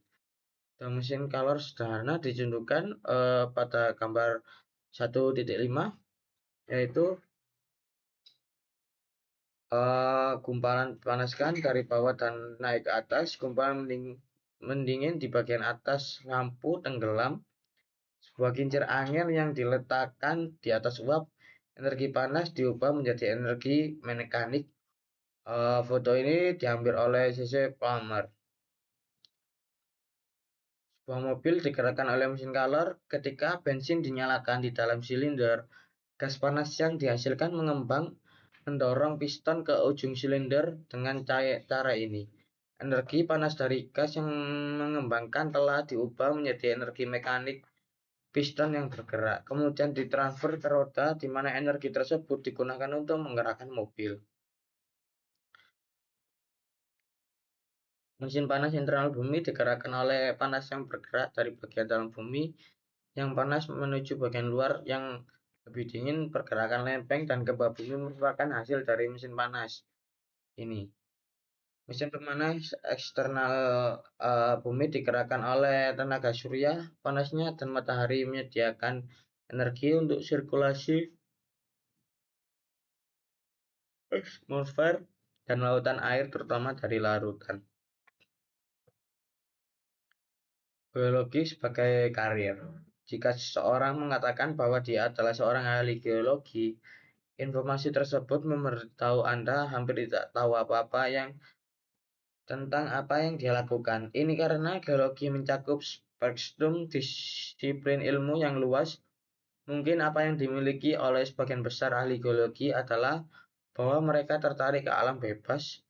Dan mesin kalor sederhana ditunjukkan pada gambar 1.5, yaitu gumpalan dipanaskan dari bawah dan naik ke atas. Gumpalan mendingin di bagian atas lampu tenggelam. Sebuah kincir angin yang diletakkan di atas uap. Energi panas diubah menjadi energi mekanik. Foto ini diambil oleh C.C. Palmer. Sebuah mobil digerakkan oleh mesin kalor ketika bensin dinyalakan di dalam silinder. Gas panas yang dihasilkan mengembang mendorong piston ke ujung silinder dengan cara ini. Energi panas dari gas yang mengembangkan telah diubah menjadi energi mekanik piston yang bergerak, kemudian ditransfer ke roda di mana energi tersebut digunakan untuk menggerakkan mobil. Mesin panas internal bumi digerakkan oleh panas yang bergerak dari bagian dalam bumi yang panas menuju bagian luar yang lebih dingin. Pergerakan lempeng dan gempa bumi merupakan hasil dari mesin panas ini. Mesin pemanas eksternal bumi digerakkan oleh tenaga surya, panasnya, dan matahari menyediakan energi untuk sirkulasi atmosfer dan lautan air, terutama dari larutan. Geologi sebagai karir. Jika seseorang mengatakan bahwa dia adalah seorang ahli geologi, informasi tersebut memberitahu Anda hampir tidak tahu apa-apa tentang apa yang dia lakukan. Ini karena geologi mencakup spektrum disiplin ilmu yang luas. Mungkin apa yang dimiliki oleh sebagian besar ahli geologi adalah bahwa mereka tertarik ke alam bebas.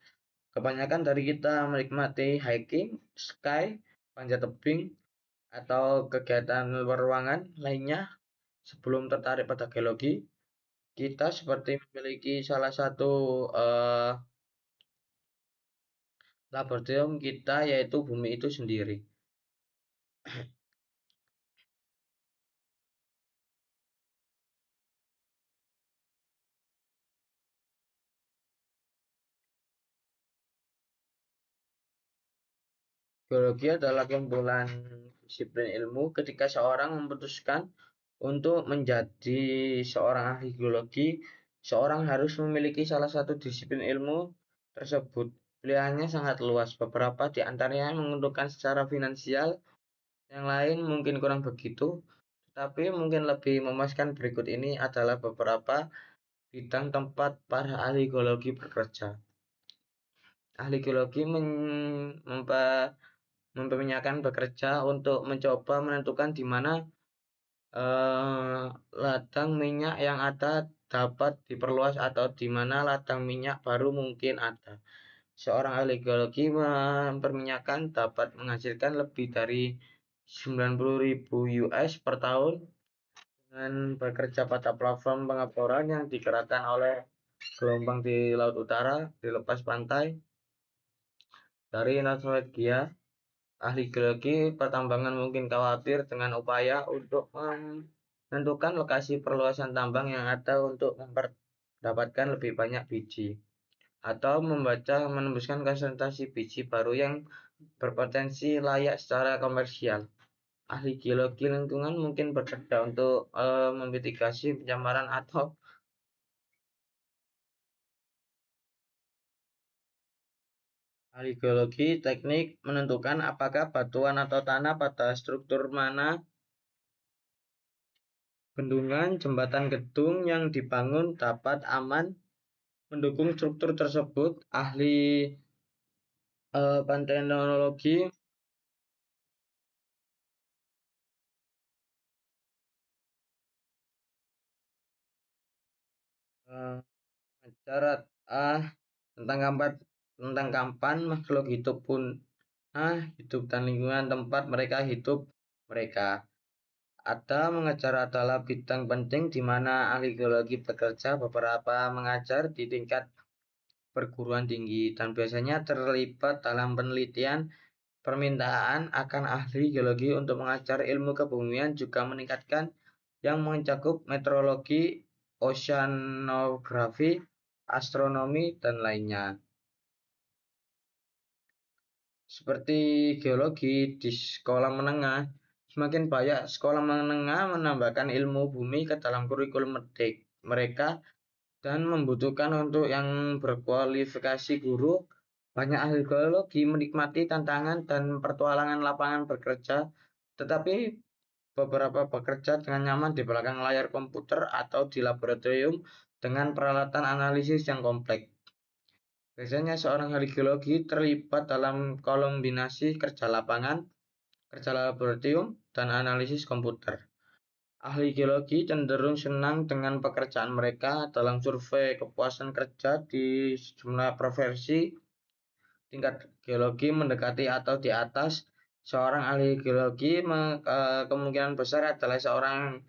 Kebanyakan dari kita menikmati hiking, sky, panjat tebing, atau kegiatan luar ruangan lainnya. Sebelum tertarik pada geologi, kita seperti memiliki salah satu laboratorium kita, yaitu bumi itu sendiri. Geologi adalah kumpulan disiplin ilmu. Ketika seorang memutuskan untuk menjadi seorang ahli geologi, seorang harus memiliki salah satu disiplin ilmu tersebut. Pilihannya sangat luas. Beberapa di antaranya menguntungkan secara finansial, yang lain mungkin kurang begitu. Tetapi mungkin lebih memuaskan. Berikut ini adalah beberapa bidang tempat para ahli geologi bekerja. Ahli geologi memperminyakan bekerja untuk mencoba menentukan di mana eh, ladang minyak yang ada dapat diperluas atau di mana ladang minyak baru mungkin ada. Seorang ahli geologi memperminyakan dapat menghasilkan lebih dari 90.000 US per tahun dengan bekerja pada platform pengeboran yang digerakkan oleh gelombang di Laut Utara di lepas pantai dari Norwegia. Ahli geologi pertambangan mungkin khawatir dengan upaya untuk menentukan lokasi perluasan tambang yang ada untuk mendapatkan lebih banyak biji, atau membaca menembuskan konsentrasi biji baru yang berpotensi layak secara komersial. Ahli geologi lingkungan mungkin bekerja untuk memitigasi pencemaran atau ahli geologi teknik menentukan apakah batuan atau tanah pada struktur mana bendungan, jembatan, gedung yang dibangun dapat aman mendukung struktur tersebut. Ahli pantenologi mencatat tentang kapan makhluk hidup punah, hidup dan lingkungan tempat mereka hidup. Mereka ada mengajar adalah bidang penting di mana ahli geologi bekerja. Beberapa mengajar di tingkat perguruan tinggi dan biasanya terlibat dalam penelitian. Permintaan akan ahli geologi untuk mengajar ilmu kebumian juga meningkatkan, yang mencakup meteorologi, oceanografi, astronomi, dan lainnya. Seperti geologi di sekolah menengah, semakin banyak sekolah menengah menambahkan ilmu bumi ke dalam kurikulum mereka dan membutuhkan untuk yang berkualifikasi guru. Banyak ahli geologi menikmati tantangan dan pertualangan lapangan bekerja, tetapi beberapa bekerja dengan nyaman di belakang layar komputer atau di laboratorium dengan peralatan analisis yang kompleks. Biasanya seorang ahli geologi terlibat dalam kombinasi kerja lapangan, kerja laboratorium, dan analisis komputer. Ahli geologi cenderung senang dengan pekerjaan mereka. Dalam survei kepuasan kerja di sejumlah provinsi, tingkat geologi mendekati atau di atas. Seorang ahli geologi kemungkinan besar adalah seorang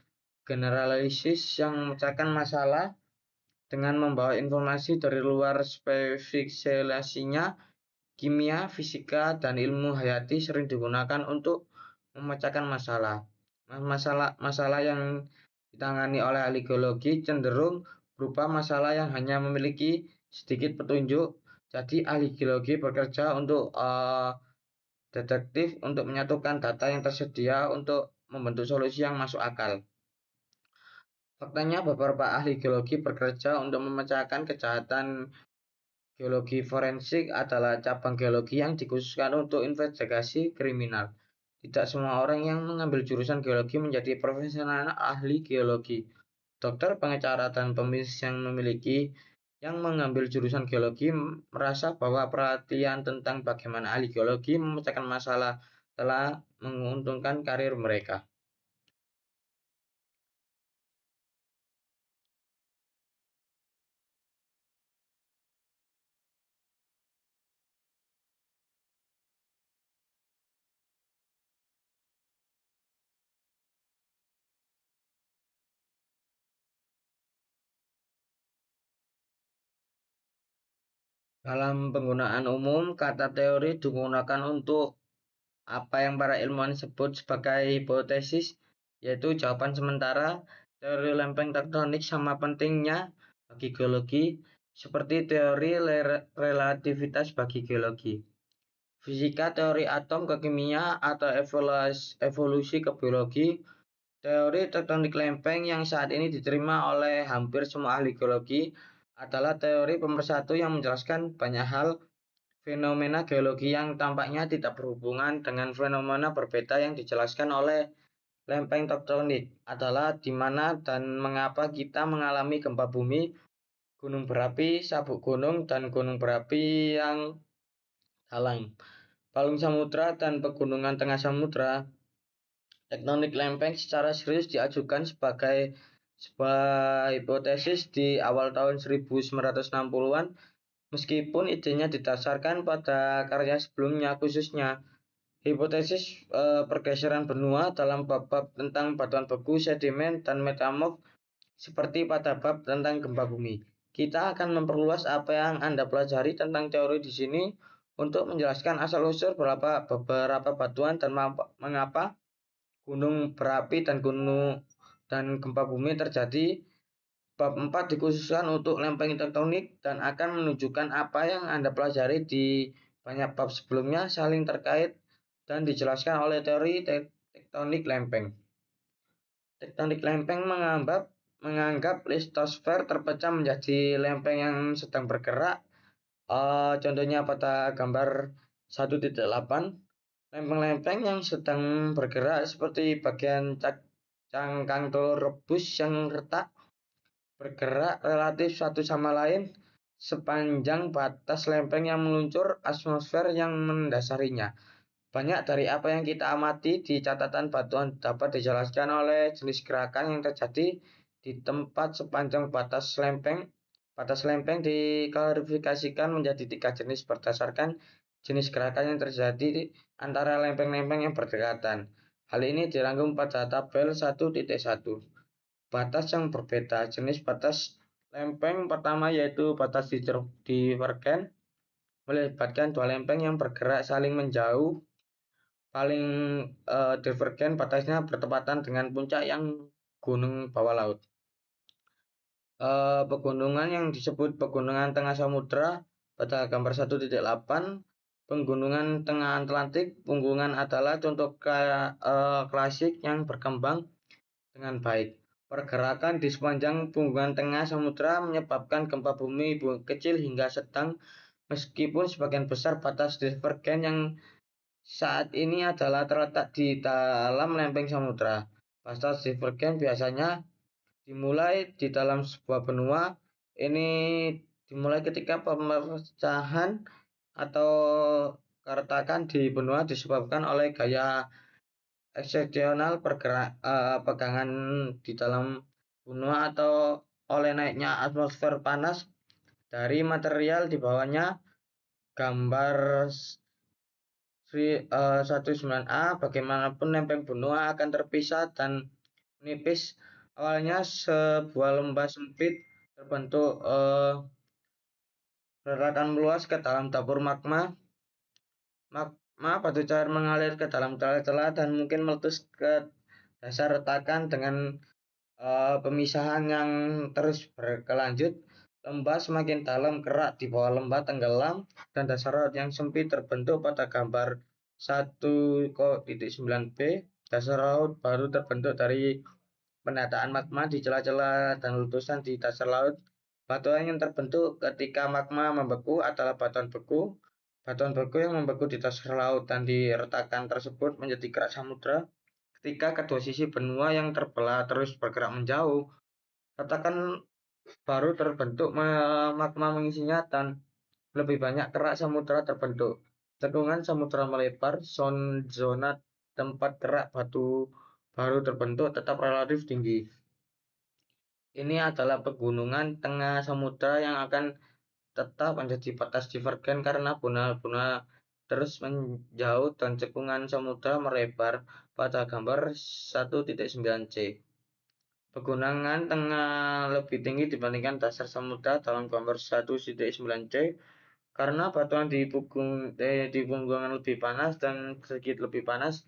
generalis yang memecahkan masalah dengan membawa informasi dari luar spesialisasinya. Kimia, fisika, dan ilmu hayati sering digunakan untuk memecahkan masalah. Masalah yang ditangani oleh ahli geologi cenderung berupa masalah yang hanya memiliki sedikit petunjuk. Jadi ahli geologi bekerja untuk detektif untuk menyatukan data yang tersedia untuk membentuk solusi yang masuk akal. Faktanya beberapa ahli geologi bekerja untuk memecahkan kejahatan. Geologi forensik adalah cabang geologi yang dikhususkan untuk investigasi kriminal. Tidak semua orang yang mengambil jurusan geologi menjadi profesional ahli geologi. Dokter, pengacara, dan pembisnis yang mengambil jurusan geologi merasa bahwa perhatian tentang bagaimana ahli geologi memecahkan masalah telah menguntungkan karir mereka. Dalam penggunaan umum, kata teori digunakan untuk apa yang para ilmuwan sebut sebagai hipotesis, yaitu jawaban sementara. Teori lempeng tektonik sama pentingnya bagi geologi, seperti teori relativitas bagi geologi, fisika, teori atom ke kimia, atau evolusi ke biologi. Teori tektonik lempeng yang saat ini diterima oleh hampir semua ahli geologi adalah teori pemersatu yang menjelaskan banyak hal. Fenomena geologi yang tampaknya tidak berhubungan dengan fenomena berbeda yang dijelaskan oleh lempeng tektonik adalah di mana dan mengapa kita mengalami gempa bumi, gunung berapi, sabuk gunung, dan gunung berapi yang dalam, palung samudra, dan pegunungan tengah samudra. Tektonik lempeng secara serius diajukan sebagai sebuah hipotesis di awal tahun 1960-an. Meskipun idenya didasarkan pada karya sebelumnya, khususnya hipotesis pergeseran benua dalam bab-bab tentang batuan beku, sedimen, dan metamorf, seperti pada bab tentang gempa bumi. Kita akan memperluas apa yang Anda pelajari tentang teori di sini untuk menjelaskan asal-usul beberapa batuan dan mengapa gunung berapi dan gempa bumi terjadi. Bab 4 dikhususkan untuk lempeng tektonik dan akan menunjukkan apa yang Anda pelajari di banyak bab sebelumnya saling terkait dan dijelaskan oleh teori tektonik lempeng. Tektonik lempeng menganggap listosfer terpecah menjadi lempeng yang sedang bergerak. Contohnya pada gambar 1.8, lempeng-lempeng yang sedang bergerak seperti bagian cangkang telur rebus yang retak bergerak relatif satu sama lain sepanjang batas lempeng yang meluncur atmosfer yang mendasarinya. Banyak dari apa yang kita amati di catatan batuan dapat dijelaskan oleh jenis gerakan yang terjadi di tempat sepanjang batas lempeng. Batas lempeng diklasifikasikan menjadi 3 jenis berdasarkan jenis gerakan yang terjadi antara lempeng-lempeng yang berdekatan. Hal ini dirangkum pada tabel 1.1. Batas yang berbeda. Jenis batas lempeng pertama yaitu batas divergen, melibatkan dua lempeng yang bergerak saling menjauh. Paling divergen batasnya bertepatan dengan puncak yang gunung bawah laut. Pegunungan yang disebut pegunungan tengah samudra pada gambar 1.8, pegunungan tengah Atlantik. Pegunungan adalah contoh klasik yang berkembang dengan baik. Pergerakan di sepanjang pegunungan tengah samudra menyebabkan gempa bumi kecil hingga sedang, meskipun sebagian besar batas divergen yang saat ini adalah terletak di dalam lempeng samudra. Batas divergen biasanya dimulai di dalam sebuah benua. Ini dimulai ketika pemecahan atau keretakan di benua disebabkan oleh gaya Eksesional pegangan di dalam benua atau oleh naiknya atmosfer panas dari material di bawahnya. Gambar 19A, bagaimanapun lempeng benua akan terpisah dan menipis. Awalnya sebuah lembah sempit terbentuk beratan meluas ke dalam dapur magma. Magma batu cair mengalir ke dalam celah-celah dan mungkin meletus ke dasar retakan dengan pemisahan yang terus berkelanjut. Lembah semakin dalam, kerak di bawah lembah tenggelam, dan dasar laut yang sempit terbentuk pada gambar 1,9b. Dasar laut baru terbentuk dari penataan magma di celah-celah dan letusan di dasar laut. Batuan yang terbentuk ketika magma membeku adalah batuan beku. Batuan beku yang membeku di dasar laut dan di retakan tersebut menjadi kerak samudra. Ketika kedua sisi benua yang terbelah terus bergerak menjauh, retakan baru terbentuk, magma mengisinya, dan lebih banyak kerak samudra terbentuk. Cekungan samudra melebar, zona tempat kerak batu baru terbentuk tetap relatif tinggi. Ini adalah pegunungan tengah samudra yang akan tetap menjadi batas divergen karena benua-benua terus menjauh dan cekungan samudra melebar pada gambar 1.9c. Pegunungan tengah lebih tinggi dibandingkan dasar samudra dalam gambar 1.9c karena batuan di punggungan lebih panas dan sedikit lebih panas.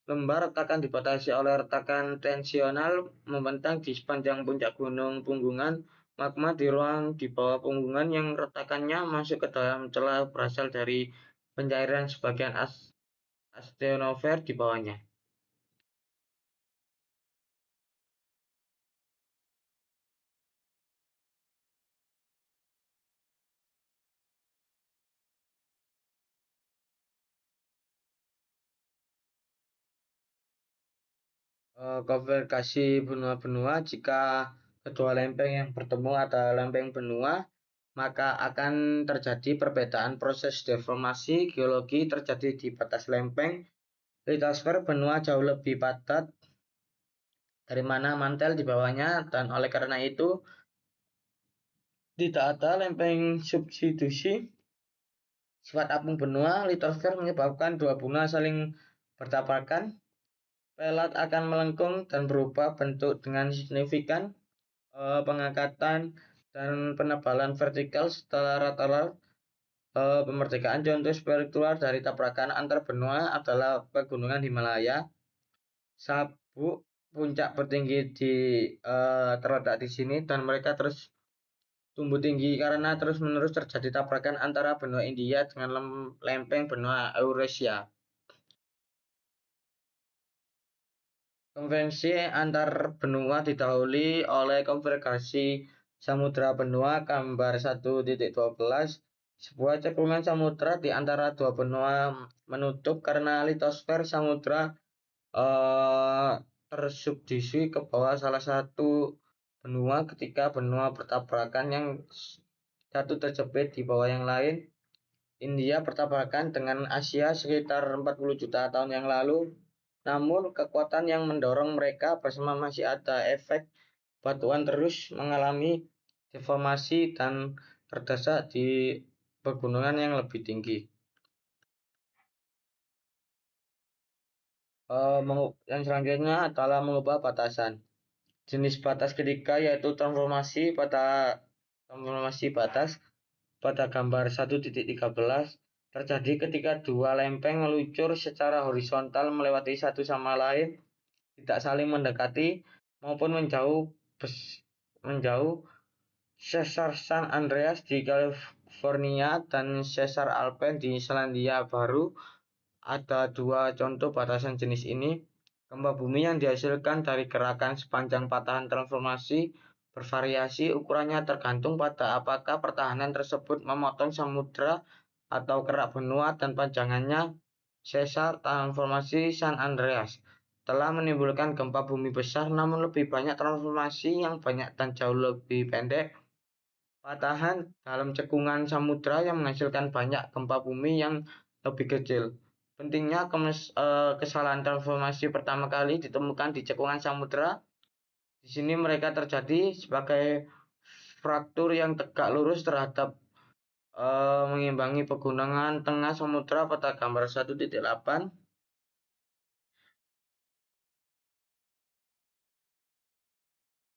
Lembah retakan dibatasi oleh retakan tensional membentang di sepanjang puncak gunung punggungan. Magma di ruang di bawah punggungan yang retakannya masuk ke dalam celah berasal dari pencairan sebagian osteonofer di bawahnya. Konvergasi benua-benua. Jika kedua lempeng yang bertemu adalah lempeng benua, maka akan terjadi perbedaan proses deformasi geologi terjadi di batas lempeng. Litosfer benua jauh lebih padat dari mana mantel di bawahnya, dan oleh karena itu tidak ada lempeng substitusi. Sifat apung benua litosfer menyebabkan dua benua saling bertabrakan. Pelat akan melengkung dan berubah bentuk dengan signifikan. Pengangkatan dan penebalan vertikal setelah rata-rata pemerdekaan. Contoh spiritual dari tabrakan antar benua adalah pegunungan Himalaya. Sabuk puncak tertinggi terletak di sini, dan mereka terus tumbuh tinggi karena terus-menerus terjadi tabrakan antara benua India dengan lempeng benua Eurasia. Konvensi antar benua didahului oleh konvergasi samudra benua, gambar 1.12. Sebuah cekungan samudra di antara dua benua menutup karena litosfer samudra tersubduksi ke bawah salah satu benua ketika benua bertabrakan. Yang satu terjepit di bawah yang lain. India bertabrakan dengan Asia sekitar 40 juta tahun yang lalu. Namun kekuatan yang mendorong mereka bersama masih ada. Efek batuan terus mengalami deformasi dan terdesak di pegunungan yang lebih tinggi. Yang selanjutnya adalah mengubah batasan. Jenis batas ketiga yaitu transformasi batas pada gambar 1.13 terjadi ketika dua lempeng meluncur secara horizontal melewati satu sama lain, tidak saling mendekati maupun menjauh. Sesar San Andreas di California dan Sesar Alpen di Selandia Baru ada dua contoh batasan jenis ini. Gempa bumi yang dihasilkan dari gerakan sepanjang patahan transformasi bervariasi, ukurannya tergantung pada apakah pertahanan tersebut memotong samudra atau kerak benua, dan panjangnya. Sesar transformasi San Andreas telah menimbulkan gempa bumi besar, namun lebih banyak transformasi yang banyak dan jauh lebih pendek. Patahan dalam cekungan samudra yang menghasilkan banyak gempa bumi yang lebih kecil. Pentingnya kesalahan transformasi pertama kali ditemukan di cekungan samudra. Di sini mereka terjadi sebagai fraktur yang tegak lurus terhadap mengimbangi pegunungan tengah samudra pada gambar 1.8.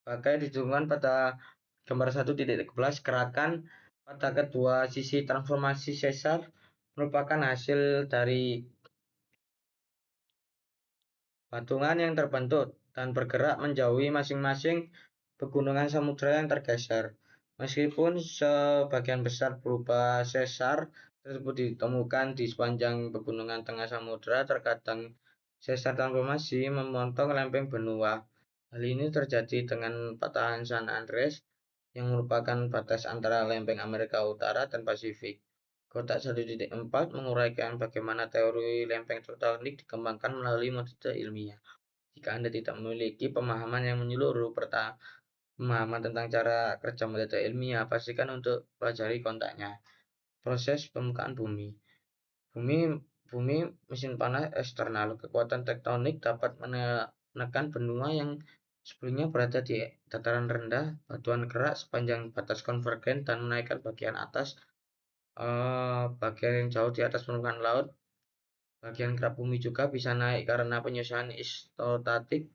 Bagai ditujukan pada gambar 1.11, gerakan pada kedua sisi transformasi sesar merupakan hasil dari patungan yang terbentuk dan bergerak menjauhi masing-masing pegunungan samudra yang tergeser. Meskipun sebagian besar berupa sesar tersebut ditemukan di sepanjang pegunungan tengah samudra, terkadang sesar transformasi memotong lempeng benua. Hal ini terjadi dengan patahan San Andreas yang merupakan batas antara lempeng Amerika Utara dan Pasifik. Kotak 1.4 menguraikan bagaimana teori lempeng tektonik dikembangkan melalui metode ilmiah. Jika Anda tidak memiliki pemahaman yang menyeluruh pemahaman tentang cara kerja metode ilmiah, pastikan untuk pelajari kontaknya. Proses permukaan bumi. Bumi Bumi mesin panas eksternal. Kekuatan tektonik dapat menekan benua yang sebelumnya berada di dataran rendah. Batuan gerak sepanjang batas konvergen dan menaikkan bagian atas, bagian yang jauh di atas permukaan laut. Bagian kerak bumi juga bisa naik karena penyesuaian isostatik.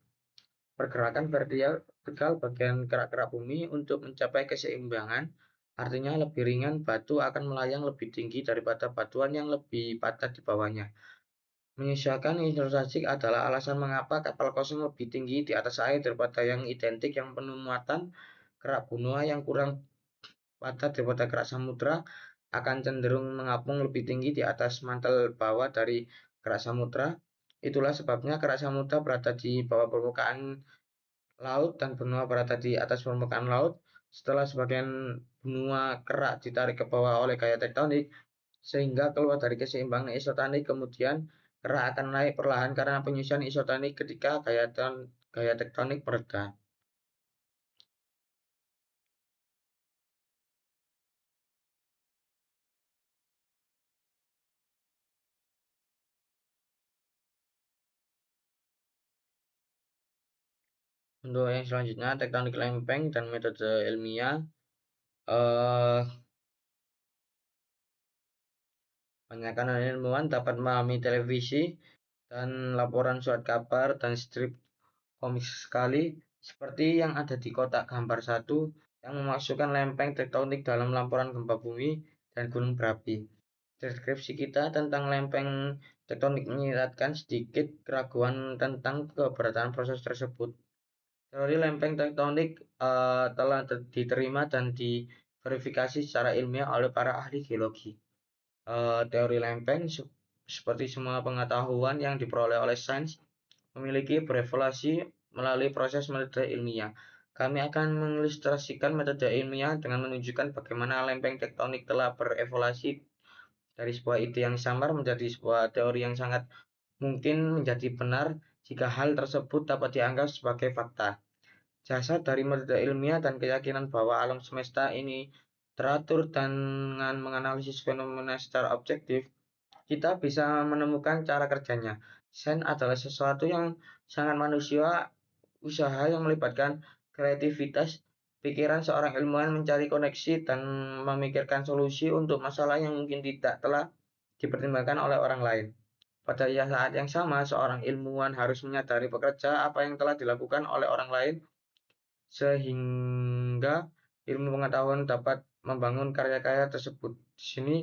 Pergerakan vertikal bagian kerak-kerak bumi untuk mencapai keseimbangan, artinya lebih ringan, batu akan melayang lebih tinggi daripada batuan yang lebih padat di bawahnya. Menyesuaikan isostatik adalah alasan mengapa kapal kosong lebih tinggi di atas air daripada yang identik yang penuh muatan. Kerak benua yang kurang padat daripada kerak samudra akan cenderung mengapung lebih tinggi di atas mantel bawah dari kerak samudra. Itulah sebabnya kerak samudra berada di bawah permukaan laut dan benua berada di atas permukaan laut. Setelah sebagian benua kerak ditarik ke bawah oleh gaya tektonik sehingga keluar dari keseimbangan isotonik, kemudian kerak akan naik perlahan karena penyesuaian isotonik ketika gaya tektonik mereda. Untuk yang selanjutnya, tektonik lempeng dan metode ilmiah. eh Banyak ilmuwan dapat memahami televisi dan laporan surat kabar dan strip komik sekali, seperti yang ada di kotak gambar 1 yang memasukkan lempeng tektonik dalam laporan gempa bumi dan gunung berapi. Deskripsi kita tentang lempeng tektonik menyiratkan sedikit keraguan tentang keberatan proses tersebut. Teori lempeng tektonik telah diterima dan diverifikasi secara ilmiah oleh para ahli geologi. Teori lempeng seperti semua pengetahuan yang diperoleh oleh sains memiliki berevolusi melalui proses metode ilmiah. Kami akan mengilustrasikan metode ilmiah dengan menunjukkan bagaimana lempeng tektonik telah berevolusi dari sebuah ide yang samar menjadi sebuah teori yang sangat mungkin menjadi benar jika hal tersebut dapat dianggap sebagai fakta. Dasar dari metode ilmiah dan keyakinan bahwa alam semesta ini teratur dengan menganalisis fenomena secara objektif, kita bisa menemukan cara kerjanya. Sains adalah sesuatu yang sangat manusia, usaha yang melibatkan kreativitas, pikiran seorang ilmuwan mencari koneksi dan memikirkan solusi untuk masalah yang mungkin tidak telah dipertimbangkan oleh orang lain. Pada saat yang sama, seorang ilmuwan harus menyadari pekerja apa yang telah dilakukan oleh orang lain sehingga ilmu pengetahuan dapat membangun karya-karya tersebut. Di sini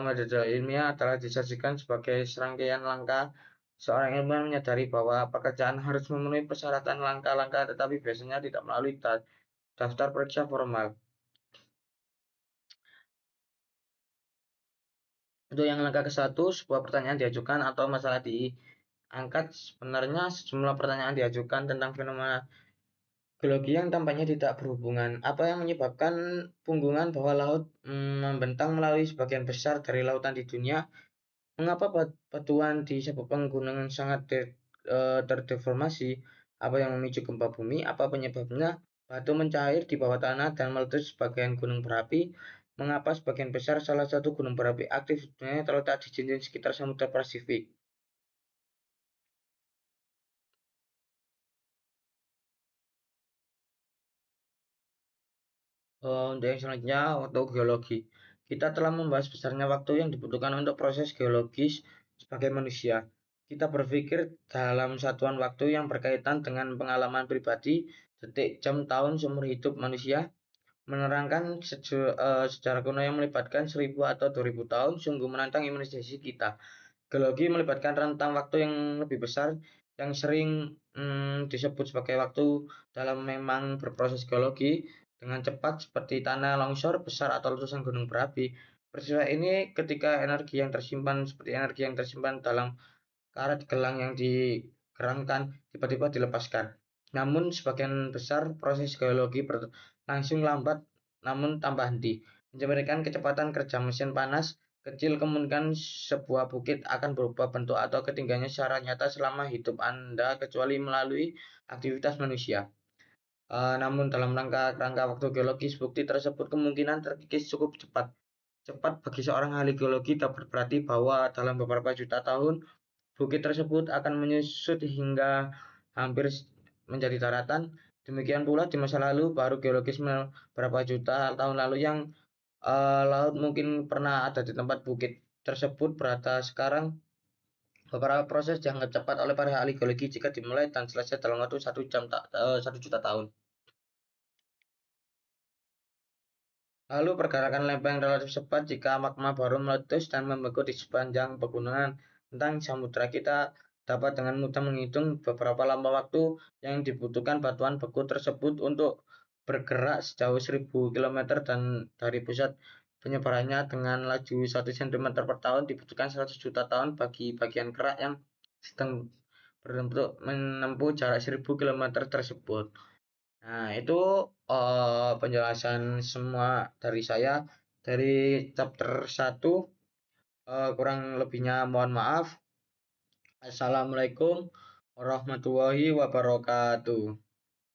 metode ilmiah adalah disajikan sebagai serangkaian langkah. Seorang ilmuwan menyadari bahwa pekerjaan harus memenuhi persyaratan langkah-langkah, tetapi biasanya tidak melalui daftar periksa formal. Untuk yang langkah ke-1, sebuah pertanyaan diajukan atau masalah diangkat. Sebenarnya sejumlah pertanyaan diajukan tentang fenomena geologi yang tampaknya tidak berhubungan. Apa yang menyebabkan punggungan bawah laut membentang melalui sebagian besar dari lautan di dunia? Mengapa batuan di sepanjang gunung sangat terdeformasi? Apa yang memicu gempa bumi? Apa penyebabnya batu mencair di bawah tanah dan meletus sebagian gunung berapi? mengapa sebagian besar salah satu gunung berapi aktif di dunia terletak di cincin sekitar Samudra Pasifik. Untuk yang selanjutnya, waktu geologi. Kita telah membahas besarnya waktu yang dibutuhkan untuk proses geologis sebagai manusia. Kita berpikir dalam satuan waktu yang berkaitan dengan pengalaman pribadi, detik, jam, tahun, seumur hidup manusia, menerangkan sejarah kuno yang melibatkan 1000 atau 2000 tahun, sungguh menantang imajinasi kita. Geologi melibatkan rentang waktu yang lebih besar yang sering disebut sebagai waktu dalam memang berproses geologi dengan cepat seperti tanah longsor besar atau letusan gunung berapi. Peristiwa ini ketika energi yang tersimpan dalam karet gelang yang digerakkan tiba-tiba dilepaskan. Namun sebagian besar proses geologi berlangsung lambat namun tanpa henti, menyebabkan kecepatan kerja mesin panas kecil kemungkinan sebuah bukit akan berubah bentuk atau ketinggiannya secara nyata selama hidup Anda kecuali melalui aktivitas manusia. Namun dalam rangka waktu geologis, bukti tersebut kemungkinan terkikis cukup cepat. Cepat bagi seorang ahli geologi dapat berarti bahwa dalam beberapa juta tahun bukit tersebut akan menyusut hingga hampir menjadi daratan. Demikian pula di masa lalu, baru geologis beberapa juta tahun lalu yang laut mungkin pernah ada di tempat bukit tersebut berada sekarang. Beberapa proses dianggap cepat oleh para ahli geologi jika dimulai dan selesai dalam waktu 1 juta tahun. Lalu pergerakan lempeng relatif cepat jika magma baru meletus dan membeku di sepanjang pegunungan tentang samudra. Kita dapat dengan mudah menghitung beberapa lama waktu yang dibutuhkan batuan beku tersebut untuk bergerak sejauh 1000 km dan dari pusat penyebarannya dengan laju 1 cm per tahun dibutuhkan 100 juta tahun bagi bagian kerak yang sedang berbentuk menempuh jarak 1000 km tersebut. Nah, itu penjelasan semua dari saya dari chapter 1. Kurang lebihnya mohon maaf. Assalamualaikum warahmatullahi wabarakatuh.